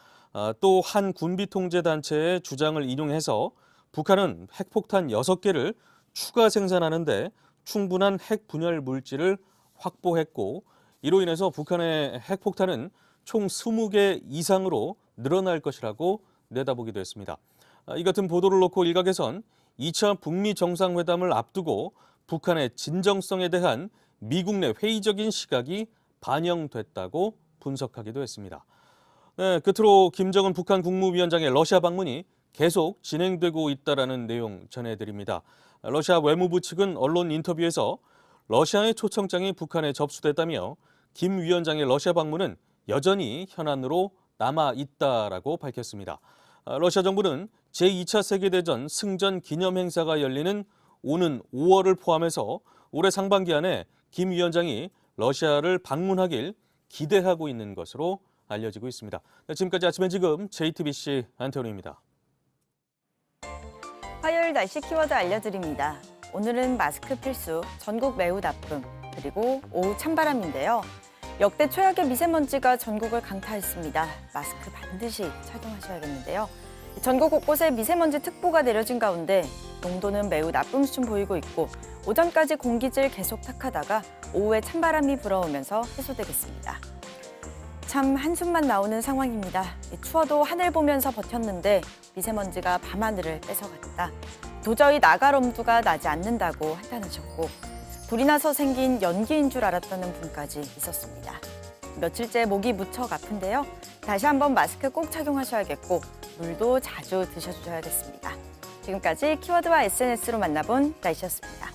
또 한 군비통제단체의 주장을 인용해서 북한은 핵폭탄 6개를 추가 생산하는데 충분한 핵 분열 물질을 확보했고 이로 인해서 북한의 핵폭탄은 총 20개 이상으로 늘어날 것이라고 내다보기도 했습니다. 이 같은 보도를 놓고 일각에선 2차 북미 정상회담을 앞두고 북한의 진정성에 대한 미국 내 회의적인 시각이 반영됐다고 분석하기도 했습니다. 네, 끝으로 김정은 북한 국무위원장의 러시아 방문이 계속 진행되고 있다는 내용 전해드립니다. 러시아 외무부 측은 언론 인터뷰에서 러시아의 초청장이 북한에 접수됐다며 김 위원장의 러시아 방문은 여전히 현안으로 남아 있다라고 밝혔습니다. 러시아 정부는 제2차 세계대전 승전 기념 행사가 열리는 오는 5월을 포함해서 올해 상반기 안에 김 위원장이 러시아를 방문하길 기대하고 있는 것으로 알려지고 있습니다. 지금까지 아침엔 지금 JTBC 안태훈입니다. 화요일 날씨 키워드 알려드립니다. 오늘은 마스크 필수, 전국 매우 나쁨, 그리고 오후 찬바람인데요. 역대 최악의 미세먼지가 전국을 강타했습니다. 마스크 반드시 착용하셔야겠는데요. 전국 곳곳에 미세먼지 특보가 내려진 가운데 농도는 매우 나쁨 수준 보이고 있고 오전까지 공기질 계속 탁하다가 오후에 찬바람이 불어오면서 해소되겠습니다. 참 한숨만 나오는 상황입니다. 추워도 하늘 보면서 버텼는데 미세먼지가 밤하늘을 뺏어갔다. 도저히 나갈 엄두가 나지 않는다고 한탄하셨고 불이 나서 생긴 연기인 줄 알았다는 분까지 있었습니다. 며칠째 목이 무척 아픈데요. 다시 한번 마스크 꼭 착용하셔야겠고 물도 자주 드셔주셔야겠습니다. 지금까지 키워드와 SNS로 만나본 날씨였습니다.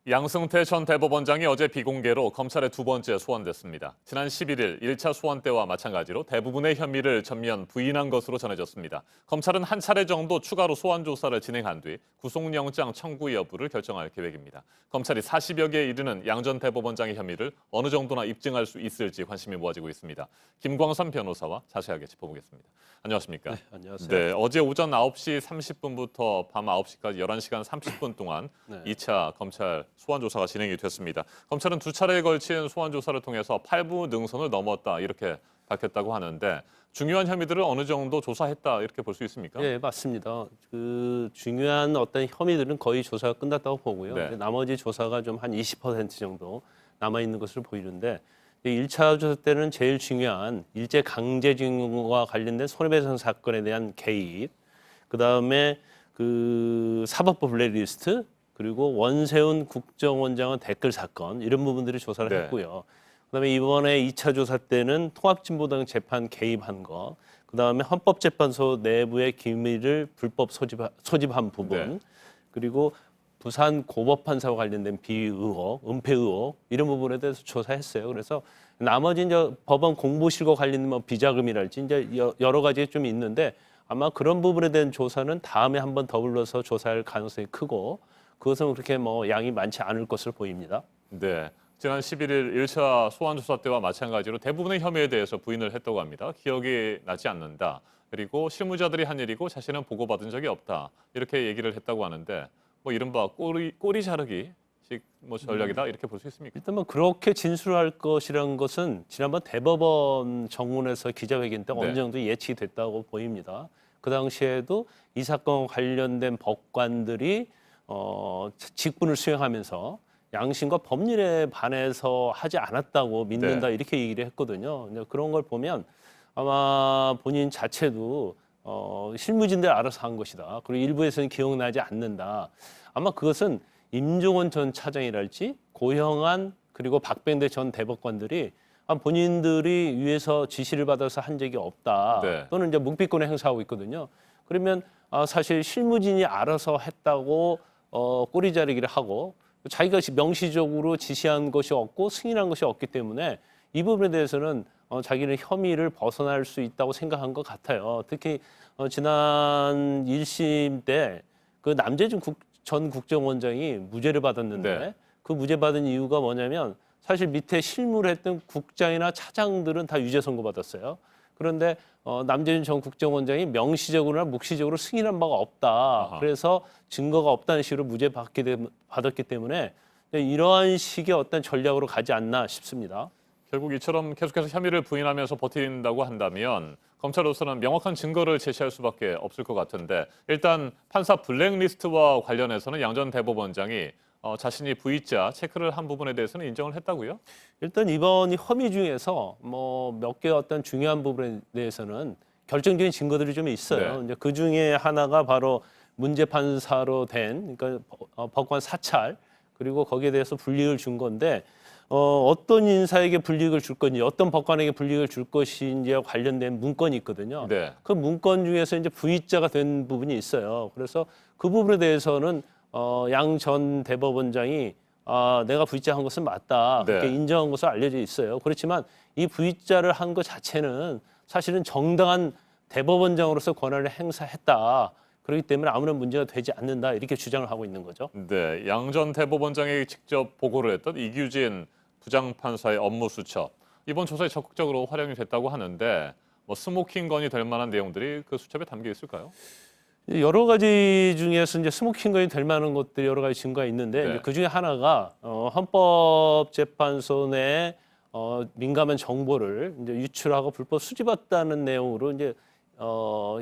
양승태 전 대법원장이 어제 비공개로 검찰에 두 번째 소환됐습니다. 지난 11일 1차 소환 때와 마찬가지로 대부분의 혐의를 전면 부인한 것으로 전해졌습니다. 검찰은 한 차례 정도 추가로 소환 조사를 진행한 뒤 구속영장 청구 여부를 결정할 계획입니다. 검찰이 40여 개에 이르는 양 전 대법원장의 혐의를 어느 정도나 입증할 수 있을지 관심이 모아지고 있습니다. 김광선 변호사와 자세하게 짚어보겠습니다. 안녕하십니까? 네, 안녕하세요. 네, 어제 오전 9시 30분부터 밤 9시까지 11시간 30분 동안 네. 2차 검찰 소환 조사가 진행이 됐습니다. 검찰은 두 차례에 걸친 소환 조사를 통해서 8부 능선을 넘었다 이렇게 밝혔다고 하는데 중요한 혐의들을 어느 정도 조사했다 이렇게 볼 수 있습니까? 네, 맞습니다. 그 중요한 어떤 혐의들은 거의 조사가 끝났다고 보고요. 네. 나머지 조사가 좀 한 20% 정도 남아 있는 것으로 보이는데 1차 조사 때는 제일 중요한 일제 강제징용과 관련된 손해배상 사건에 대한 개입, 그다음에 그 사법부 블랙리스트, 그리고 원세훈 국정원장의 댓글 사건 이런 부분들을 조사를 네. 했고요. 그다음에 이번에 2차 조사 때는 통합진보당 재판 개입한 거, 그다음에 헌법재판소 내부의 기밀을 불법 소집한 부분, 네. 그리고 부산 고법판사와 관련된 비위 의혹, 은폐 의혹 이런 부분에 대해서 조사했어요. 그래서 나머지 이제 법원 공보실과 관련된 뭐 비자금이랄지 이제 여러 가지 좀 있는데 아마 그런 부분에 대한 조사는 다음에 한번 더불어서 조사할 가능성이 크고 그것은 그렇게 뭐 양이 많지 않을 것으로 보입니다. 네. 지난 11일 1차 소환 조사 때와 마찬가지로 대부분의 혐의에 대해서 부인을 했다고 합니다. 기억이 나지 않는다. 그리고 실무자들이 한 일이고 자신은 보고받은 적이 없다. 이렇게 얘기를 했다고 하는데 뭐 이른바 꼬리 자르기식 뭐 전략이다 이렇게 볼 수 있습니까? 일단 뭐 그렇게 진술할 것이라는 것은 지난번 대법원 정문에서 기자회견 때 네. 어느 정도 예측이 됐다고 보입니다. 그 당시에도 이 사건 관련된 법관들이 직분을 수행하면서 양심과 법률에 반해서 하지 않았다고 믿는다 이렇게 얘기를 했거든요. 근데 그런 걸 보면 아마 본인 자체도 실무진들 알아서 한 것이다. 그리고 일부에서는 기억나지 않는다. 아마 그것은 임종원 전 차장이랄지 고형안 그리고 박병대 전 대법관들이 본인들이 위에서 지시를 받아서 한 적이 없다. 또는 이제 묵비권을 행사하고 있거든요. 그러면 사실 실무진이 알아서 했다고 꼬리자르기를 하고 자기가 명시적으로 지시한 것이 없고 승인한 것이 없기 때문에 이 부분에 대해서는 자기는 혐의를 벗어날 수 있다고 생각한 것 같아요. 특히 지난 1심 때 그 남재준 전 국정원장이 무죄를 받았는데 그 무죄 받은 이유가 뭐냐면 사실 밑에 실무를 했던 국장이나 차장들은 다 유죄 선고받았어요. 그런데 남재준 전 국정원장이 명시적으로나 묵시적으로 승인한 바가 없다. 그래서 증거가 없다는 식으로 무죄 받았기 때문에 이러한 식의 어떤 전략으로 가지 않나 싶습니다. 결국 이처럼 계속해서 혐의를 부인하면서 버틴다고 한다면 검찰로서는 명확한 증거를 제시할 수밖에 없을 것 같은데 일단 판사 블랙리스트와 관련해서는 양 전 대법원장이 자신이 부의자 체크를 한 부분에 대해서는 인정을 했다고요? 일단 이번 혐의 중에서 뭐 몇 개 어떤 중요한 부분에 대해서는 결정적인 증거들이 좀 있어요. 이제 그 중에 하나가 바로 문제 판사로 된 그러니까 법관 사찰 그리고 거기에 대해서 불이익을 준 건데 어떤 인사에게 불이익을 줄 건지 어떤 법관에게 불이익을 줄 것인지와 관련된 문건이 있거든요. 그 문건 중에서 이제 부의자가 된 부분이 있어요. 그래서 그 부분에 대해서는 양 전 대법원장이 내가 부의자 한 것은 맞다. 그렇게 인정한 것으로 알려져 있어요. 그렇지만 이 부의자를 한 것 자체는 사실은 정당한 대법원장으로서 권한을 행사했다. 그렇기 때문에 아무런 문제가 되지 않는다. 이렇게 주장을 하고 있는 거죠. 네, 양 전 대법원장에게 직접 보고를 했던 이규진 부장판사의 업무 수첩. 이번 조사에 적극적으로 활용이 됐다고 하는데 뭐 스모킹 건이 될 만한 내용들이 그 수첩에 담겨 있을까요? 여러 가지 중에서 이제 스모킹 건이 될 만한 것들이 여러 가지 증거가 있는데 이제 그 중에 하나가 헌법재판소 내 민감한 정보를 이제 유출하고 불법 수집했다는 내용으로 이제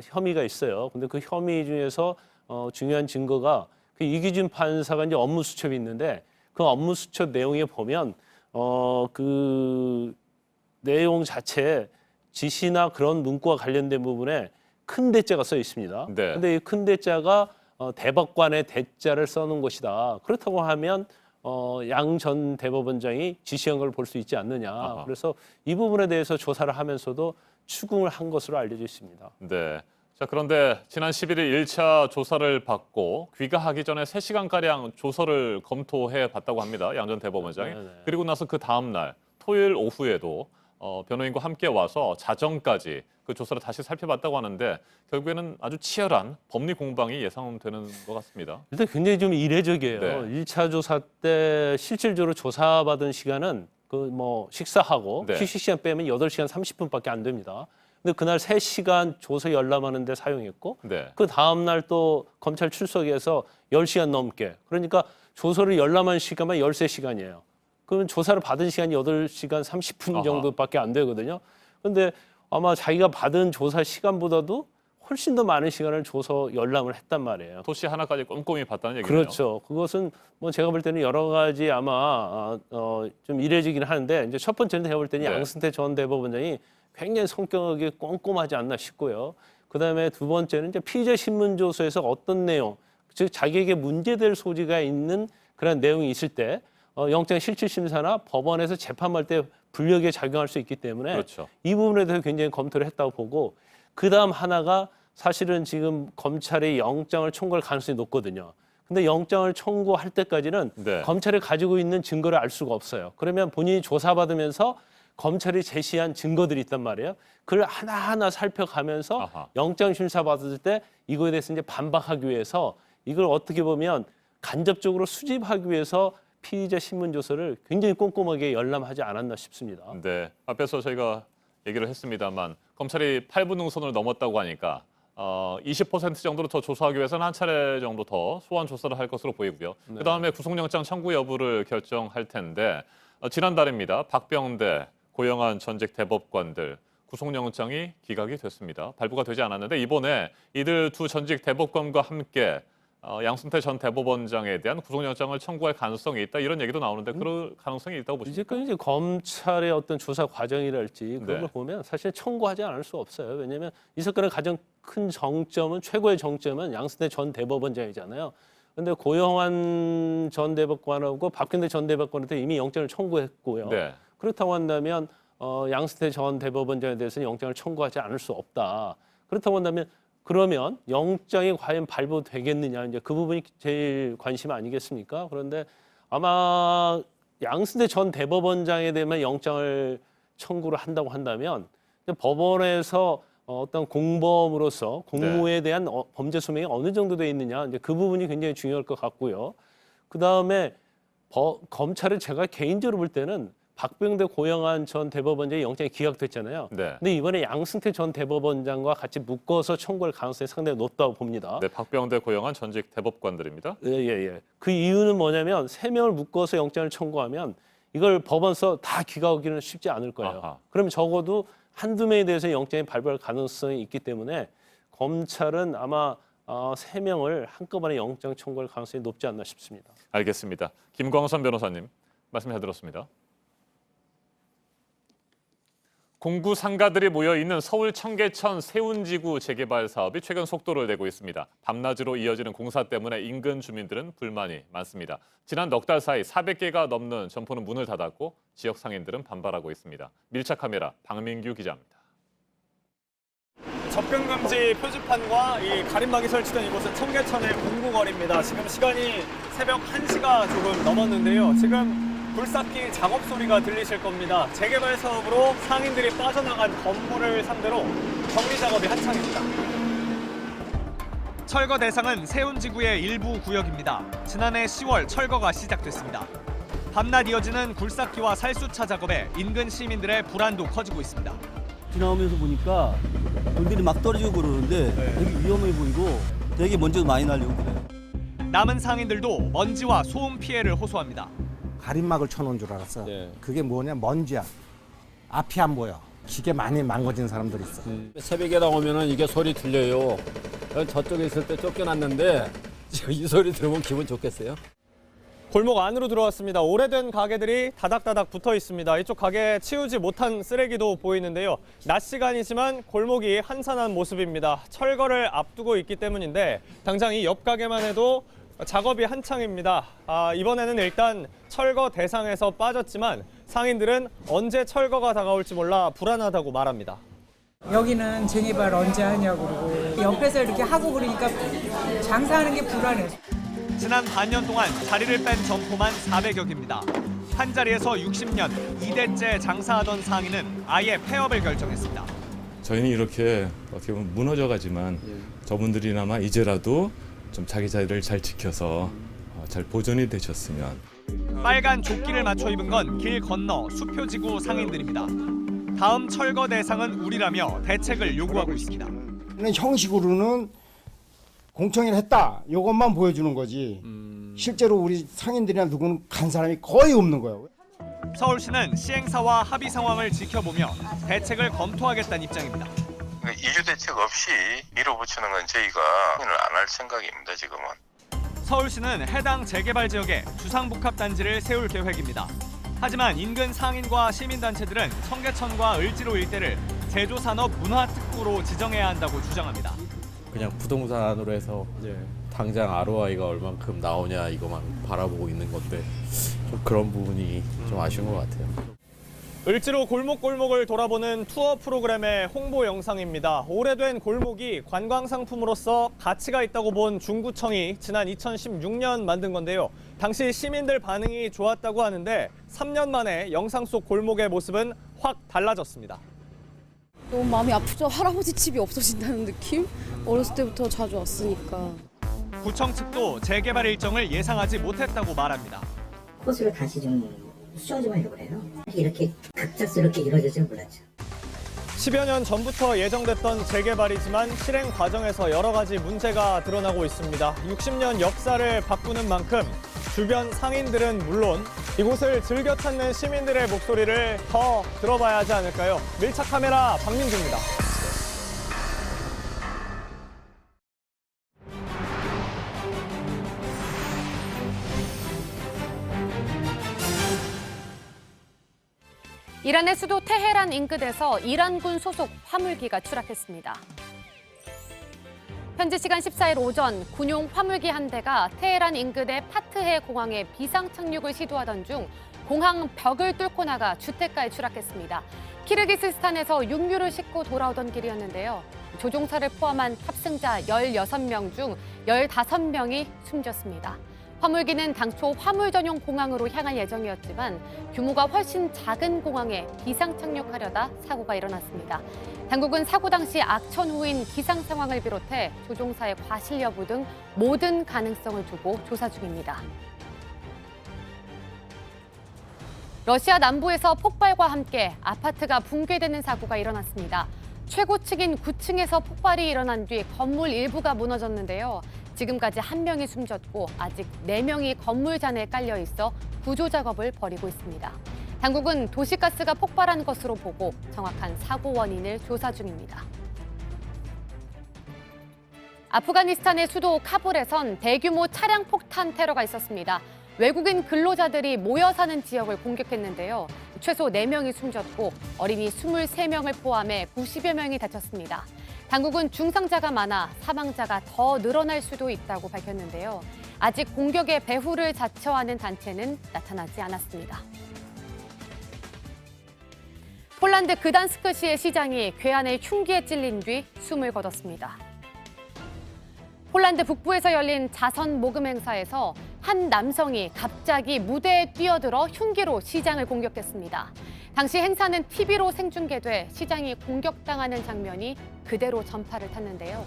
혐의가 있어요. 근데 그 혐의 중에서 중요한 증거가 그 이규진 판사가 이제 업무 수첩이 있는데 그 업무 수첩 내용에 보면 그 내용 자체에 지시나 그런 문구와 관련된 부분에 큰 대자가 써 있습니다. 근데 이 큰 대자가 대법관의 대자를 써놓은 것이다. 그렇다고 하면 양 전 대법원장이 지시한 걸 볼 수 있지 않느냐. 그래서 이 부분에 대해서 조사를 하면서도 추궁을 한 것으로 알려져 있습니다. 네. 자, 그런데 지난 11일 1차 조사를 받고 귀가하기 전에 3시간가량 조서를 검토해 봤다고 합니다. 양 전 대법원장이. 그리고 나서 그 다음 날 토요일 오후에도 변호인과 함께 와서 자정까지 그 조사를 다시 살펴봤다고 하는데 결국에는 아주 치열한 법리 공방이 예상되는 것 같습니다. 일단 굉장히 좀 이례적이에요. 네. 1차 조사 때 실질적으로 조사받은 시간은 그 뭐 식사하고 휴식 시간 빼면 8시간 30분밖에 안 됩니다. 근데 그날 3시간 조서 열람하는 데 사용했고 그 다음 날 또 검찰 출석해서 10시간 넘게. 그러니까 조서를 열람한 시간만 13시간이에요. 그러면 조사를 받은 시간이 8시간 30분 정도밖에 안 되거든요. 근데 아마 자기가 받은 조사 시간보다도 훨씬 더 많은 시간을 줘서 열람을 했단 말이에요. 도시 하나까지 꼼꼼히 봤다는 얘기네요. 그렇죠. 그것은 뭐 제가 볼 때는 여러 가지 아마 좀 이례적이긴 하는데 이제 첫 번째는 제가 볼 때는 양승태 전 대법원장이 굉장히 성격이 꼼꼼하지 않나 싶고요. 그다음에 두 번째는 이제 피의자 신문조서에서 어떤 내용, 즉 자기에게 문제될 소지가 있는 그런 내용이 있을 때 영장 실질심사나 법원에서 재판할 때 불리하게 작용할 수 있기 때문에 이 부분에 대해서 굉장히 검토를 했다고 보고 그다음 하나가 사실은 지금 검찰이 영장을 청구할 가능성이 높거든요. 근데 영장을 청구할 때까지는 검찰이 가지고 있는 증거를 알 수가 없어요. 그러면 본인이 조사받으면서 검찰이 제시한 증거들이 있단 말이에요. 그걸 하나하나 살펴가면서 영장 심사 받을 때 이거에 대해서 이제 반박하기 위해서 이걸 어떻게 보면 간접적으로 수집하기 위해서 피의자 신문조서를 굉장히 꼼꼼하게 열람하지 않았나 싶습니다. 네, 앞에서 저희가 얘기를 했습니다만 검찰이 8분 능선을 넘었다고 하니까 20% 정도로 더 조사하기 위해서는 한 차례 정도 더 소환 조사를 할 것으로 보이고요. 그다음에 구속영장 청구 여부를 결정할 텐데 지난달입니다. 박병대, 고영안 전직 대법관들 구속영장이 기각이 됐습니다. 발부가 되지 않았는데 이번에 이들 두 전직 대법관과 함께 양승태 전 대법원장에 대한 구속영장을 청구할 가능성이 있다 이런 얘기도 나오는데 그럴 가능성이 있다고 보십니까? 이제 검찰의 어떤 조사 과정이랄지 그런 네. 걸 보면 사실 청구하지 않을 수 없어요. 왜냐하면 이 사건의 가장 큰 정점은 최고의 정점은 양승태 전 대법원장이잖아요. 그런데 고영환 전 대법관하고 박근대 전 대법관한테 이미 영장을 청구했고요. 네. 그렇다고 한다면 양승태 전 대법원장에 대해서는 영장을 청구하지 않을 수 없다. 그렇다고 한다면 그러면 영장이 과연 발부되겠느냐 이제 그 부분이 제일 관심 아니겠습니까? 그런데 아마 양승태 전 대법원장에 대한 영장을 청구를 한다고 한다면 법원에서 어떤 공범으로서 공무에 대한 범죄 소명이 어느 정도 돼 있느냐 이제 그 부분이 굉장히 중요할 것 같고요. 그 다음에 검찰은 제가 개인적으로 볼 때는 박병대 고영환 전 대법원장의 영장이 기각됐잖아요. 네. 근데 이번에 양승태 전 대법원장과 같이 묶어서 청구할 가능성이 상당히 높다고 봅니다. 네, 박병대 고영환 전직 대법관들입니다. 예. 그 이유는 뭐냐면 3명을 묶어서 영장을 청구하면 이걸 법원에서 다 기각하기는 쉽지 않을 거예요. 아하. 그럼 적어도 한두 명에 대해서 영장이 발부할 가능성이 있기 때문에 검찰은 아마 3명을 한꺼번에 영장 청구할 가능성이 높지 않나 싶습니다. 알겠습니다. 김광선 변호사님 말씀해 들었습니다. 공구 상가들이 모여 있는 서울 청계천 세운지구 재개발 사업이 최근 속도를 내고 있습니다. 밤낮으로 이어지는 공사 때문에 인근 주민들은 불만이 많습니다. 지난 넉 달 사이 400개가 넘는 점포는 문을 닫았고 지역 상인들은 반발하고 있습니다. 밀착 카메라 박민규 기자입니다. 접근 금지 표지판과 이 가림막이 설치된 이곳은 청계천의 공구거리입니다. 지금 시간이 새벽 1시가 조금 넘었는데요. 지금 굴삭기 작업 소리가 들리실 겁니다. 재개발 사업으로 상인들이 빠져나간 건물을 상대로 정리 작업이 한창입니다. 철거 대상은 세운지구의 일부 구역입니다. 지난해 10월 철거가 시작됐습니다. 밤낮 이어지는 굴삭기와 살수차 작업에 인근 시민들의 불안도 커지고 있습니다. 지나오면서 보니까 돌들이 막 떨어지고 그러는데 되게 위험해 보이고 되게 먼지도 많이 날리고 그래요. 남은 상인들도 먼지와 소음 피해를 호소합니다. 가림막을 쳐놓은 줄 알았어. 그게 뭐냐 먼지야. 앞이 안 보여. 기계 많이 망가진 사람들이 있어. 새벽에 나오면은 이게 소리 들려요. 저쪽에 있을 때 쫓겨났는데 이 소리 들으면 기분 좋겠어요. 골목 안으로 들어왔습니다. 오래된 가게들이 다닥다닥 붙어 있습니다. 이쪽 가게에 치우지 못한 쓰레기도 보이는데요. 낮 시간이지만 골목이 한산한 모습입니다. 철거를 앞두고 있기 때문인데 당장 이 옆 가게만 해도 작업이 한창입니다. 이번에는 일단 철거 대상에서 빠졌지만 상인들은 언제 철거가 다가올지 몰라 불안하다고 말합니다. 여기는 재개발 언제 하냐고 그러고 옆에서 이렇게 하고 그러니까 장사하는 게 불안해. 지난 반년 동안 자리를 뺀 점포만 400여 개입니다. 한 자리에서 60년, 2대째 장사하던 상인은 아예 폐업을 결정했습니다. 저희는 이렇게 어떻게 보면 무너져가지만 저분들이나마 이제라도 좀 자기 자리를 잘 지켜서 잘 보존이 되셨으면. 빨간 조끼를 맞춰 입은 건 길 건너 수표지구 상인들입니다. 다음 철거 대상은 우리라며 대책을 요구하고 있습니다. 형식으로는 공청회를 했다. 이것만 보여주는 거지. 실제로 우리 상인들이나 누구는 간 사람이 거의 없는 거예요. 서울시는 시행사와 합의 상황을 지켜보며 대책을 검토하겠다는 입장입니다. 이주 대책 없이 밀어붙이는 건 저희가 안 할 생각입니다. 지금은. 서울시는 해당 재개발 지역에 주상복합단지를 세울 계획입니다. 하지만 인근 상인과 시민단체들은 청계천과 을지로 일대를 제조산업 문화특구로 지정해야 한다고 주장합니다. 그냥 부동산으로 해서 당장 ROI가 얼만큼 나오냐 이거만 바라보고 있는 건데 좀 그런 부분이 좀 아쉬운 것 같아요. 을지로 골목골목을 돌아보는 투어 프로그램의 홍보 영상입니다. 오래된 골목이 관광 상품으로서 가치가 있다고 본 중구청이 지난 2016년 만든 건데요. 당시 시민들 반응이 좋았다고 하는데 3년 만에 영상 속 골목의 모습은 확 달라졌습니다. 너무 마음이 아프죠. 할아버지 집이 없어진다는 느낌? 어렸을 때부터 자주 왔으니까. 구청 측도 재개발 일정을 예상하지 못했다고 말합니다. 호수를 다시 좀 수정 하려고 그래요. 이렇게 급작스럽게 이루어질 줄 몰랐죠. 10여 년 전부터 예정됐던 재개발이지만 실행 과정에서 여러 가지 문제가 드러나고 있습니다. 60년 역사를 바꾸는 만큼 주변 상인들은 물론 이곳을 즐겨 찾는 시민들의 목소리를 더 들어봐야 하지 않을까요? 밀착 카메라 박민주입니다. 이란의 수도 테헤란 인근에서 이란군 소속 화물기가 추락했습니다. 현지 시간 14일 오전 군용 화물기 한 대가 테헤란 인근의 파트해 공항에 비상 착륙을 시도하던 중 공항 벽을 뚫고 나가 주택가에 추락했습니다. 키르기스스탄에서 육류를 싣고 돌아오던 길이었는데요. 조종사를 포함한 탑승자 16명 중 15명이 숨졌습니다. 화물기는 당초 화물 전용 공항으로 향할 예정이었지만 규모가 훨씬 작은 공항에 비상 착륙하려다 사고가 일어났습니다. 당국은 사고 당시 악천 후인 기상 상황을 비롯해 조종사의 과실 여부 등 모든 가능성을 두고 조사 중입니다. 러시아 남부에서 폭발과 함께 아파트가 붕괴되는 사고가 일어났습니다. 최고층인 9층에서 폭발이 일어난 뒤 건물 일부가 무너졌는데요. 지금까지 1명이 숨졌고 아직 4명이 건물 잔에 깔려 있어 구조 작업을 벌이고 있습니다. 당국은 도시가스가 폭발한 것으로 보고 정확한 사고 원인을 조사 중입니다. 아프가니스탄의 수도 카불에선 대규모 차량 폭탄 테러가 있었습니다. 외국인 근로자들이 모여 사는 지역을 공격했는데요. 최소 4명이 숨졌고 어린이 23명을 포함해 90여 명이 다쳤습니다. 당국은 중상자가 많아 사망자가 더 늘어날 수도 있다고 밝혔는데요. 아직 공격의 배후를 자처하는 단체는 나타나지 않았습니다. 폴란드 그단스크시의 시장이 괴한의 흉기에 찔린 뒤 숨을 거뒀습니다. 폴란드 북부에서 열린 자선 모금 행사에서 한 남성이 갑자기 무대에 뛰어들어 흉기로 시장을 공격했습니다. 당시 행사는 TV로 생중계돼 시장이 공격당하는 장면이 그대로 전파를 탔는데요.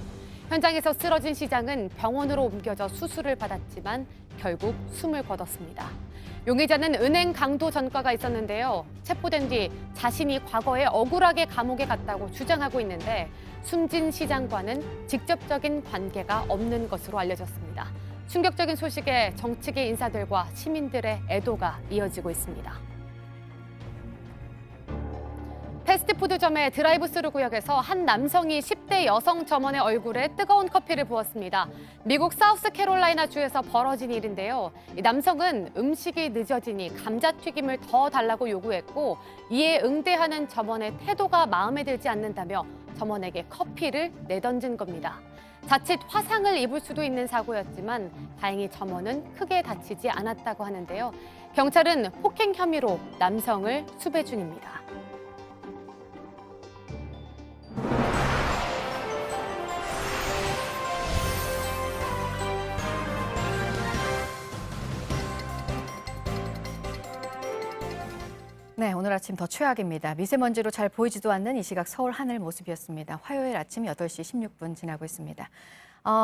현장에서 쓰러진 시장은 병원으로 옮겨져 수술을 받았지만 결국 숨을 거뒀습니다. 용의자는 은행 강도 전과가 있었는데요. 체포된 뒤 자신이 과거에 억울하게 감옥에 갔다고 주장하고 있는데 숨진 시장과는 직접적인 관계가 없는 것으로 알려졌습니다. 충격적인 소식에 정치계 인사들과 시민들의 애도가 이어지고 있습니다. 패스트푸드점의 드라이브스루 구역에서 한 남성이 10대 여성 점원의 얼굴에 뜨거운 커피를 부었습니다. 미국 사우스캐롤라이나 주에서 벌어진 일인데요. 이 남성은 음식이 늦어지니 감자튀김을 더 달라고 요구했고 이에 응대하는 점원의 태도가 마음에 들지 않는다며 점원에게 커피를 내던진 겁니다. 자칫 화상을 입을 수도 있는 사고였지만 다행히 점원은 크게 다치지 않았다고 하는데요. 경찰은 폭행 혐의로 남성을 수배 중입니다. 네, 오늘 아침 더 최악입니다. 미세먼지로 잘 보이지도 않는 이 시각 서울 하늘 모습이었습니다. 화요일 아침 8시 16분 지나고 있습니다.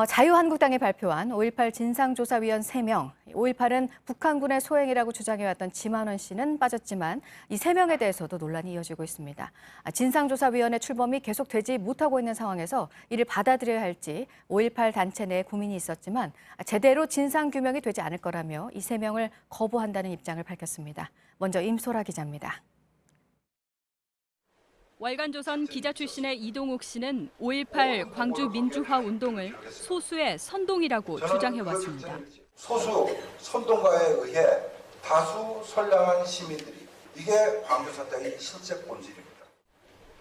자유한국당이 발표한 5.18 진상조사위원 3명. 5.18은 북한군의 소행이라고 주장해왔던 지만원 씨는 빠졌지만 이 3명에 대해서도 논란이 이어지고 있습니다. 진상조사위원회 출범이 계속되지 못하고 있는 상황에서 이를 받아들여야 할지 5.18 단체 내 고민이 있었지만 제대로 진상규명이 되지 않을 거라며 이 3명을 거부한다는 입장을 밝혔습니다. 먼저 임소라 기자입니다. 월간조선 기자 출신의 이동욱 씨는 5.18 광주 민주화 운동을 소수의 선동이라고 주장해왔습니다. 소수 선동가에 의해 다수 선량한 시민들이 이게 광주 사태의 실제 본질입니다.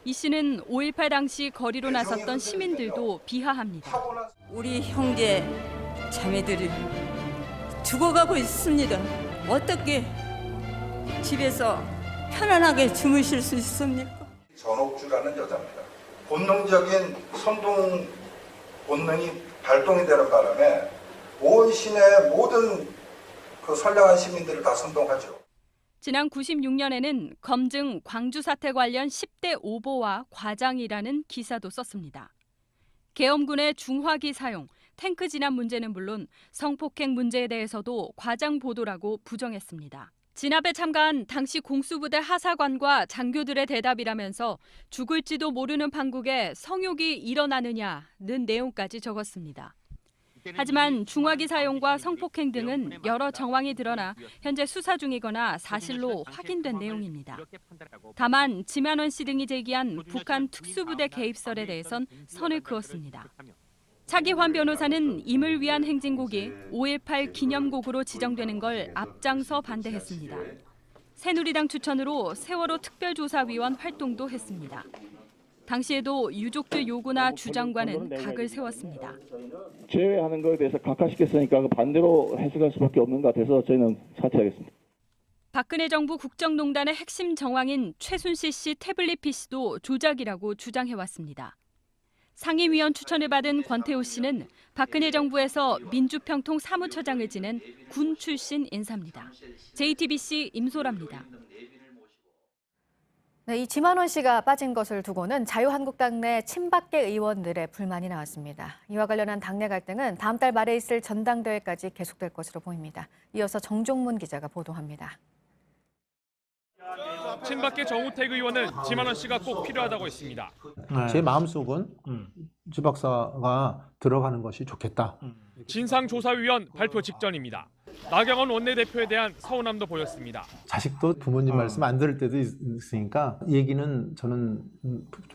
이 씨는 5.18 당시 거리로 나섰던 시민들도 비하합니다. 우리 형제 자매들이 죽어가고 있습니다. 어떻게 집에서 편안하게 주무실 수 있습니까? 전옥주라는 여자입니다. 본능적인 선동 본능이 발동이 되는 바람에 온 시내 모든 그 선량한 시민들을 다 선동하죠. 지난 96년에는 검증 광주 사태 관련 10대 오보와 과장이라는 기사도 썼습니다. 계엄군의 중화기 사용, 탱크 진압 문제는 물론 성폭행 문제에 대해서도 과장 보도라고 부정했습니다. 진압에 참가한 당시 공수부대 하사관과 장교들의 대답이라면서 죽을지도 모르는 판국에 성욕이 일어나느냐는 내용까지 적었습니다. 하지만 중화기 사용과 성폭행 등은 여러 정황이 드러나 현재 수사 중이거나 사실로 확인된 내용입니다. 다만 지만원 씨 등이 제기한 북한 특수부대 개입설에 대해선 선을 그었습니다. 차기환 변호사는 임을 위한 행진곡이 5.18 기념곡으로 지정되는 걸 앞장서 반대했습니다. 새누리당 추천으로 세월호 특별조사위원 활동도 했습니다. 당시에도 유족들 요구나 주장과는 각을 세웠습니다. 제외하는 것에 대해서 각하시켰으니까 반대로 해석할 수밖에 없는 것 같아서 저희는 사퇴하겠습니다. 박근혜 정부 국정농단의 핵심 정황인 최순실 씨 태블릿 PC도 조작이라고 주장해왔습니다. 상임위원 추천을 받은 권태우 씨는 박근혜 정부에서 민주평통 사무처장을 지낸 군 출신 인사입니다. JTBC 임소라입니다. 네, 이 지만원 씨가 빠진 것을 두고는 자유한국당 내 친박계 의원들의 불만이 나왔습니다. 이와 관련한 당내 갈등은 다음 달 말에 있을 전당대회까지 계속될 것으로 보입니다. 이어서 정종문 기자가 보도합니다. 친박계 정우택 의원은 지만원 씨가 꼭 필요하다고 했습니다. 제 마음속은 지 박사가 들어가는 것이 좋겠다. 진상조사위원 발표 직전입니다. 나경원 원내대표에 대한 서운함도 보였습니다. 자식도 부모님 말씀 안 들을 때도 있으니까 얘기는 저는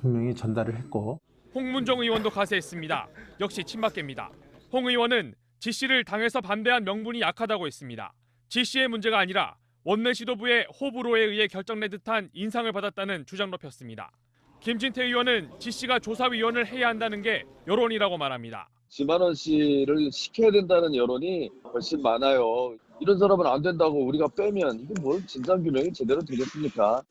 분명히 전달을 했고. 홍문종 의원도 가세했습니다. 역시 친박계입니다. 홍 의원은 지 씨를 당에서 반대한 명분이 약하다고 했습니다. 지 씨의 문제가 아니라 원내 지도부의 호불호에 의해 결정된 듯한 인상을 받았다는 주장도 폈습니다. 김진태 의원은 지 씨가 조사위원을 해야 한다는 게 여론이라고 말합니다. 지만원 씨를 시켜야 된다는 여론이 훨씬 많아요. 이런 사람은 안 된다고 우리가 빼면 이게 뭘 진상규명이 제대로 되겠습니까?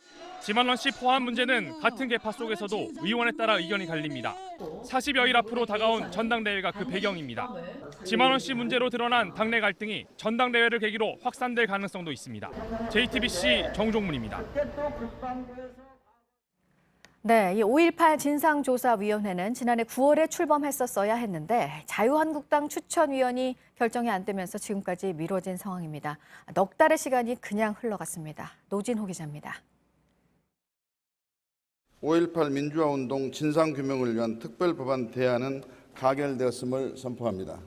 지만원 씨 포함 문제는 같은 계파 속에서도 의원에 따라 의견이 갈립니다. 40여일 앞으로 다가온 전당대회가 그 배경입니다. 지만원 씨 문제로 드러난 당내 갈등이 전당대회를 계기로 확산될 가능성도 있습니다. JTBC 정종문입니다. 네, 이 5.18 진상조사위원회는 지난해 9월에 출범했었어야 했는데 자유한국당 추천위원이 결정이 안 되면서 지금까지 미뤄진 상황입니다. 넉 달의 시간이 그냥 흘러갔습니다. 노진호 기자입니다. 5.18 민주화운동 진상규명을 위한 특별법안 대안은 가결되었음을 선포합니다.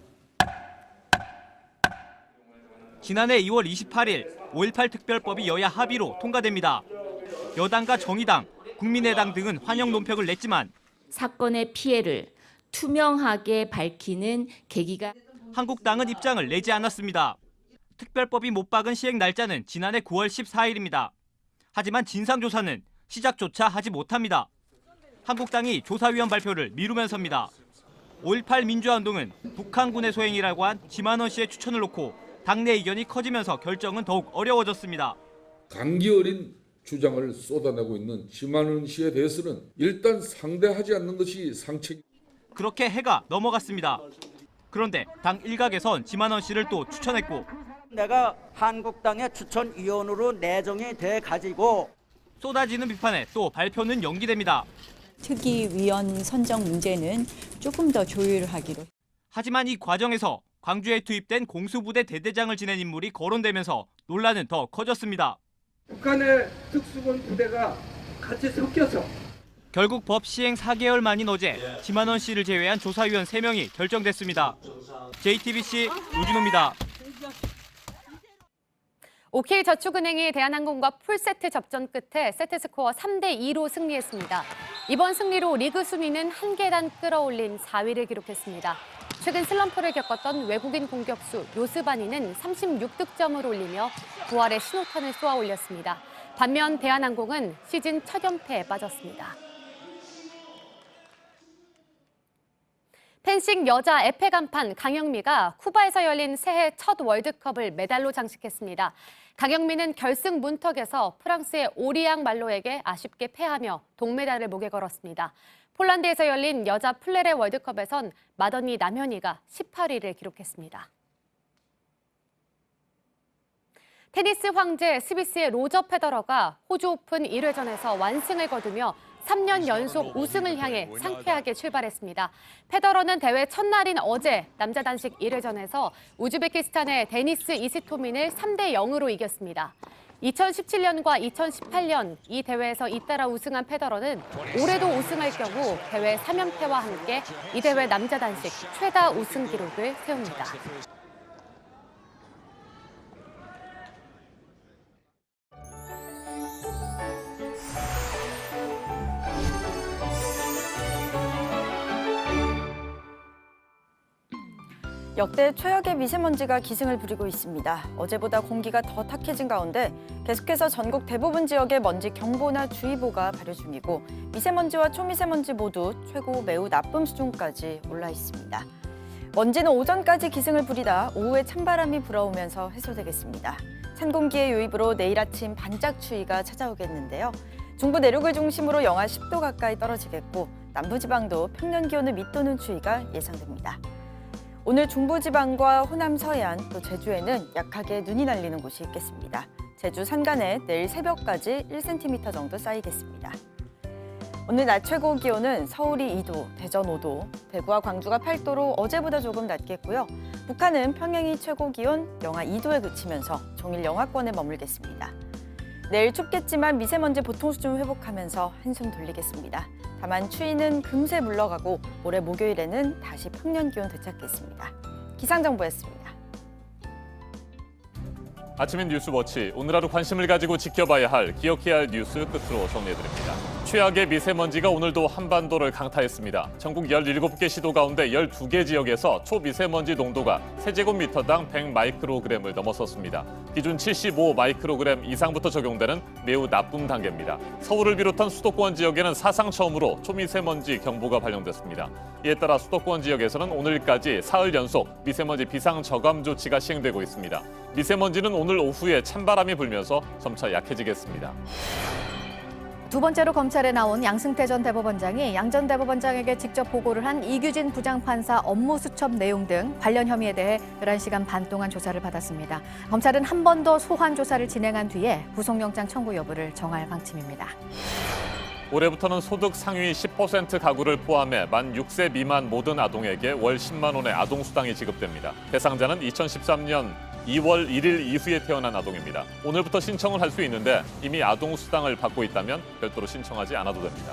지난해 2월 28일 5.18 특별법이 여야 합의로 통과됩니다. 여당과 정의당, 국민의당 등은 환영 논평을 냈지만 사건의 피해를 투명하게 밝히는 계기가 한국당은 입장을 내지 않았습니다. 특별법이 못 박은 시행 날짜는 지난해 9월 14일입니다. 하지만 진상조사는 시작조차 하지 못합니다. 한국당이 조사위원 발표를 미루면서입니다. 5.18 민주화운동은 북한군의 소행이라고 한 지만원 씨의 추천을 놓고 당내 이견이 커지면서 결정은 더욱 어려워졌습니다. 강기 어린 주장을 쏟아내고 있는 지만원 씨에 대해서는 일단 상대하지 않는 것이 상책. 그렇게 해가 넘어갔습니다. 그런데 당 일각에선 지만원 씨를 또 추천했고 내가 한국당의 추천위원으로 내정이 돼 가지고 쏟아지는 비판에 또 발표는 연기됩니다. 특위위원 선정 문제는 조금 더 조율하기로. 하지만 이 과정에서 광주에 투입된 공수부대 대대장을 지낸 인물이 거론되면서 논란은 더 커졌습니다. 북한의 특수군 부대가 같이 섞여서 결국 법 시행 4개월 만인 어제 지만원 씨를 제외한 조사위원 3명이 결정됐습니다. JTBC 노진호입니다. OK저축은행이 대한항공과 풀세트 접전 끝에 세트스코어 3대2로 승리했습니다. 이번 승리로 리그 순위는 한 계단 끌어올린 4위를 기록했습니다. 최근 슬럼프를 겪었던 외국인 공격수 요스바니는 36득점을 올리며 부활의 신호탄을 쏘아 올렸습니다. 반면 대한항공은 시즌 첫 연패에 빠졌습니다. 펜싱 여자 에페 간판 강영미가 쿠바에서 열린 새해 첫 월드컵을 메달로 장식했습니다. 강영미는 결승 문턱에서 프랑스의 오리앙 말로에게 아쉽게 패하며 동메달을 목에 걸었습니다. 폴란드에서 열린 여자 플레레 월드컵에선 맏언니 남현이가 18위를 기록했습니다. 테니스 황제 스위스의 로저 페더러가 호주 오픈 1회전에서 완승을 거두며 3년 연속 우승을 향해 상쾌하게 출발했습니다. 페더러는 대회 첫날인 어제 남자 단식 1회전에서 우즈베키스탄의 데니스 이스토민을 3대0으로 이겼습니다. 2017년과 2018년 이 대회에서 잇따라 우승한 페더러는 올해도 우승할 경우 대회 3연패와 함께 이 대회 남자 단식 최다 우승 기록을 세웁니다. 역대 최악의 미세먼지가 기승을 부리고 있습니다. 어제보다 공기가 더 탁해진 가운데 계속해서 전국 대부분 지역에 먼지 경보나 주의보가 발효 중이고 미세먼지와 초미세먼지 모두 최고 매우 나쁨 수준까지 올라 있습니다. 먼지는 오전까지 기승을 부리다 오후에 찬바람이 불어오면서 해소되겠습니다. 찬 공기의 유입으로 내일 아침 반짝 추위가 찾아오겠는데요. 중부 내륙을 중심으로 영하 10도 가까이 떨어지겠고 남부지방도 평년 기온을 밑도는 추위가 예상됩니다. 오늘 중부지방과 호남 서해안 또 제주에는 약하게 눈이 날리는 곳이 있겠습니다. 제주 산간에 내일 새벽까지 1cm 정도 쌓이겠습니다. 오늘 낮 최고 기온은 서울이 2도, 대전 5도, 대구와 광주가 8도로 어제보다 조금 낮겠고요. 북한은 평양이 최고 기온 영하 2도에 그치면서 종일 영하권에 머물겠습니다. 내일 춥겠지만 미세먼지 보통 수준 회복하면서 한숨 돌리겠습니다. 다만 추위는 금세 물러가고 올해 목요일에는 다시 평년 기온 되찾겠습니다. 기상정보였습니다. 아침엔 뉴스워치, 오늘 하루 관심을 가지고 지켜봐야 할, 기억해야 할 뉴스 끝으로 정리해드립니다. 최악의 미세먼지가 오늘도 한반도를 강타했습니다. 전국 17개 시도 가운데 12개 지역에서 초미세먼지 농도가 세제곱미터당 100 마이크로그램을 넘어섰습니다. 기준 75 마이크로그램 이상부터 적용되는 매우 나쁨 단계입니다. 서울을 비롯한 수도권 지역에는 사상 처음으로 초미세먼지 경보가 발령됐습니다. 이에 따라 수도권 지역에서는 오늘까지 사흘 연속 미세먼지 비상 저감 조치가 시행되고 있습니다. 미세먼지는 오늘 오후에 찬바람이 불면서 점차 약해지겠습니다. 두 번째로 검찰에 나온 양승태 전 대법원장이 양 전 대법원장에게 직접 보고를 한 이규진 부장판사 업무 수첩 내용 등 관련 혐의에 대해 11시간 반 동안 조사를 받았습니다. 검찰은 한 번 더 소환 조사를 진행한 뒤에 구속영장 청구 여부를 정할 방침입니다. 올해부터는 소득 상위 10% 가구를 포함해 만 6세 미만 모든 아동에게 월 10만 원의 아동수당이 지급됩니다. 대상자는 2013년 2월 1일 이후에 태어난 아동입니다. 오늘부터 신청을 할 수 있는데 이미 아동수당을 받고 있다면 별도로 신청하지 않아도 됩니다.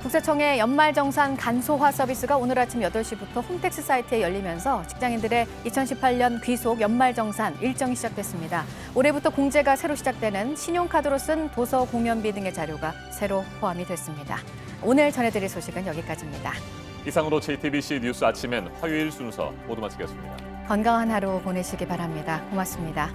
국세청의 연말정산 간소화 서비스가 오늘 아침 8시부터 홈택스 사이트에 열리면서 직장인들의 2018년 귀속 연말정산 일정이 시작됐습니다. 올해부터 공제가 새로 시작되는 신용카드로 쓴 도서 공연비 등의 자료가 새로 포함이 됐습니다. 오늘 전해드릴 소식은 여기까지입니다. 이상으로 JTBC 뉴스 아침엔 화요일 순서 모두 마치겠습니다. 건강한 하루 보내시기 바랍니다. 고맙습니다.